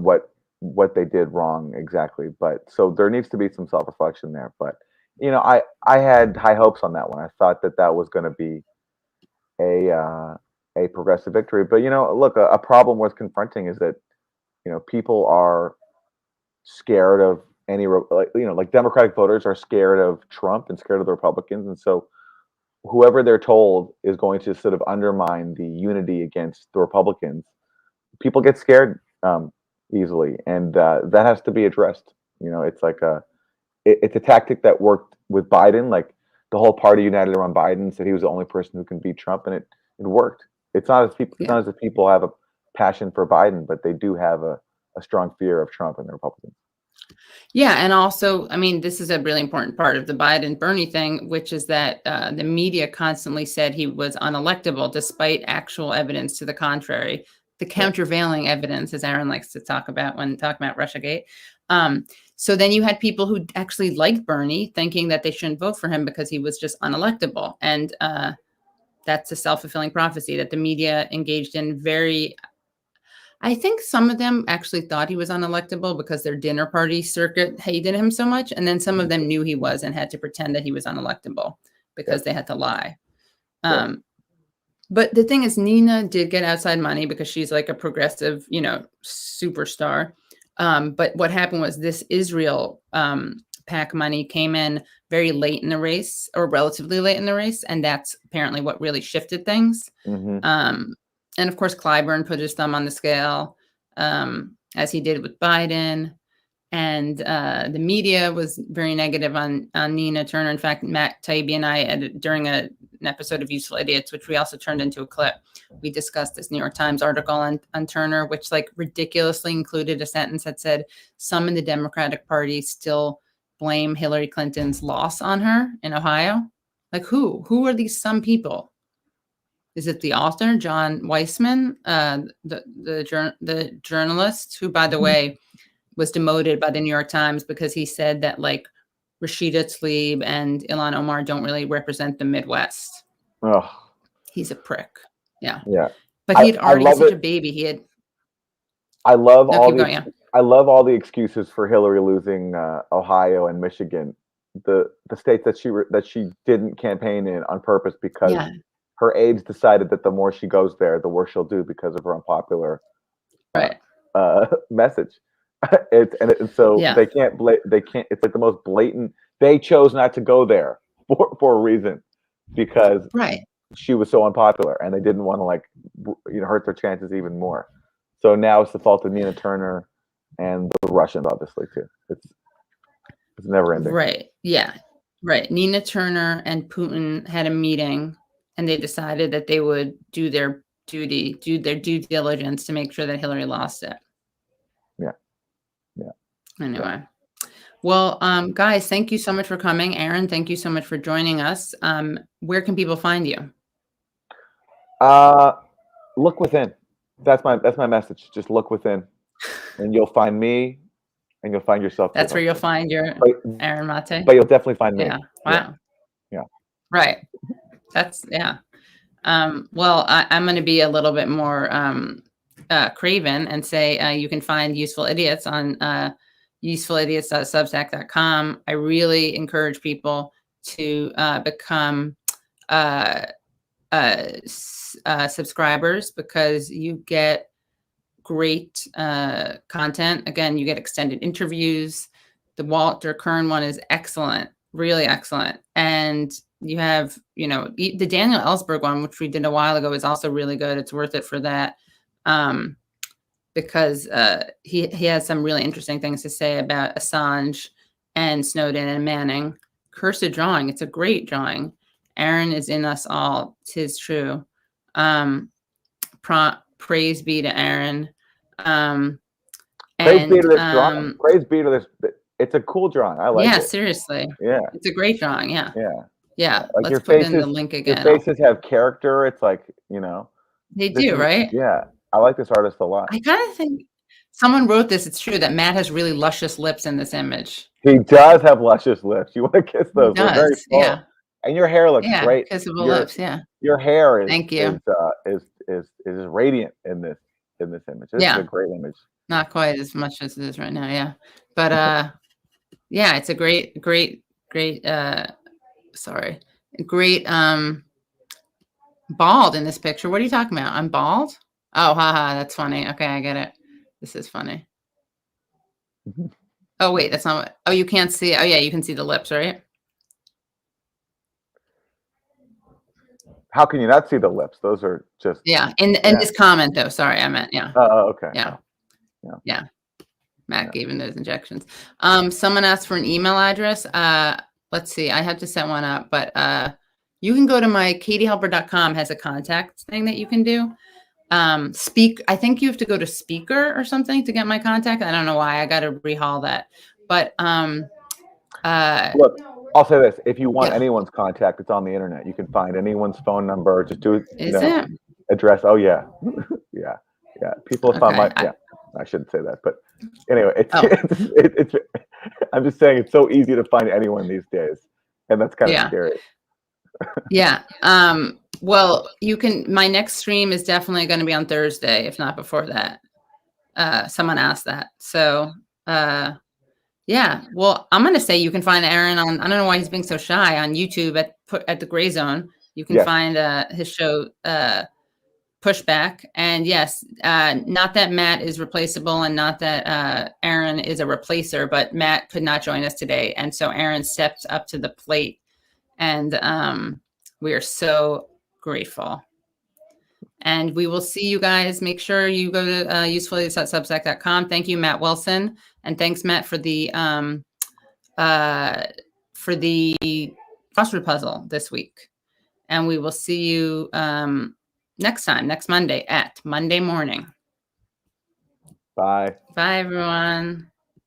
what they did wrong exactly, but so there needs to be some self-reflection there. But I had high hopes on that one. I thought that was going to be a progressive victory. But look, a problem worth confronting is that people are scared of like Democratic voters are scared of Trump and scared of the Republicans, and so whoever they're told is going to sort of undermine the unity against the Republicans. People get scared easily, and that has to be addressed. It's like it's a tactic that worked with Biden. Like the whole party united around Biden, said he was the only person who can beat Trump, and it worked. It's not as people. It's not as if people have a passion for Biden, but they do have a strong fear of Trump and the Republicans. Yeah, and also, I mean, this is a really important part of the Biden-Bernie thing, which is that the media constantly said he was unelectable, despite actual evidence to the contrary. The countervailing evidence, as Aaron likes to talk about when talking about Russiagate. So then you had people who actually liked Bernie, thinking that they shouldn't vote for him because he was just unelectable, and that's a self-fulfilling prophecy that the media engaged in very. I think some of them actually thought he was unelectable because their dinner party circuit hated him so much. And then some of them knew he was and had to pretend that he was unelectable because they had to lie. But the thing is, Nina did get outside money because she's like a progressive, superstar. But what happened was this Israel PAC money came in very late in the race, or relatively late in the race. And that's apparently what really shifted things. Mm-hmm. And of course, Clyburn put his thumb on the scale, as he did with Biden. And the media was very negative on Nina Turner. In fact, Matt Taibbi and I, during an episode of Useful Idiots, which we also turned into a clip, we discussed this New York Times article on Turner, which like ridiculously included a sentence that said some in the Democratic Party still blame Hillary Clinton's loss on her in Ohio. Like who? Who are these some people? Is it the author, John Weissman, the journalist, who, by the way, was demoted by the New York Times because he said that like Rashida Tlaib and Ilhan Omar don't really represent the Midwest. Oh, he's a prick. Yeah. Yeah. But he had already such a baby. I love all the excuses for Hillary losing Ohio and Michigan, the states that she didn't campaign in on purpose because her aides decided that the more she goes there, the worse she'll do because of her unpopular message. So they can't. It's like the most blatant. They chose not to go there for a reason because she was so unpopular, and they didn't want to hurt their chances even more. So now it's the fault of Nina Turner and the Russians, obviously too. It's never ending. Right. Yeah. Right. Nina Turner and Putin had a meeting, and they decided that they would do their duty, do their due diligence to make sure that Hillary lost it. Yeah. Anyway. Well, guys, thank you so much for coming. Aaron, thank you so much for joining us. Where can people find you? Look within. That's my message. Just look within, and you'll find me, and you'll find yourself. That's where you'll find your Aaron Maté. But you'll definitely find me. Yeah. Wow. Yeah. Right. That's well, I'm going to be a little bit more craven and say you can find Useful Idiots on usefulidiots.substack.com. I really encourage people to become subscribers because you get great content. Again, you get extended interviews. The Walter Kern one is excellent. really excellent. And you have, you know, the Daniel Ellsberg one, which we did a while ago, is also really good. It's worth it for that. Because he has some really interesting things to say about Assange and Snowden and Manning. Cursed Drawing. It's a great drawing. Aaron is in us all. 'Tis true. Praise be to Aaron. Praise be to this drawing. Praise be to this. It's a cool drawing. I like it. Yeah, seriously. Yeah. It's a great drawing. Yeah. Yeah. Yeah. Like Let's put in the link again. Your faces have character. It's like, you know. They do, right? Yeah. I like this artist a lot. I kind of think someone wrote this. It's true that Matt has really luscious lips in this image. He does have luscious lips. You want to kiss those? They're very full. Yeah. And your hair looks great. Kissable lips. Yeah. Your hair is Thank you. Is radiant in this image. This is a great image. Not quite as much as it is right now. Yeah. But yeah, it's a great bald in this picture. What are you talking about? I'm bald? Oh, haha, that's funny. Okay, I get it. This is funny. Oh, wait, that's not what. Oh, you can't see. Oh, yeah, you can see the lips, right? How can you not see the lips? Those are just. Yeah, in this comment, though. Sorry, I meant, yeah. Oh, okay. Yeah. Oh. Yeah. Matt gave him those injections. Someone asked for an email address. Let's see. I have to set one up, but you can go to my katiehelper.com has a contact thing that you can do. I think you have to go to speaker or something to get my contact. I don't know why. I got to rehaul that. But look, I'll say this: if you want anyone's contact, it's on the internet. You can find anyone's phone number. Just do it. Address. Oh yeah, yeah. People find my. Yeah, I shouldn't say that, but anyway, it's I'm just saying it's so easy to find anyone these days, and that's kind of scary. Yeah. Well, you can. My next stream is definitely going to be on Thursday, if not before that. Someone asked that, so yeah. Well, I'm going to say you can find Aaron on. I don't know why he's being so shy on YouTube at the Gray Zone. You can find his show Pushback, and yes, not that Matt is replaceable, and not that Aaron is a replacer, but Matt could not join us today, and so Aaron stepped up to the plate, and we are so grateful. And we will see you guys. Make sure you go to usefulidiots.substack.com. Thank you, Matt Wilson, and thanks, Matt, for the crossword puzzle this week. And we will see you next Monday at Monday morning. Bye. Bye, everyone.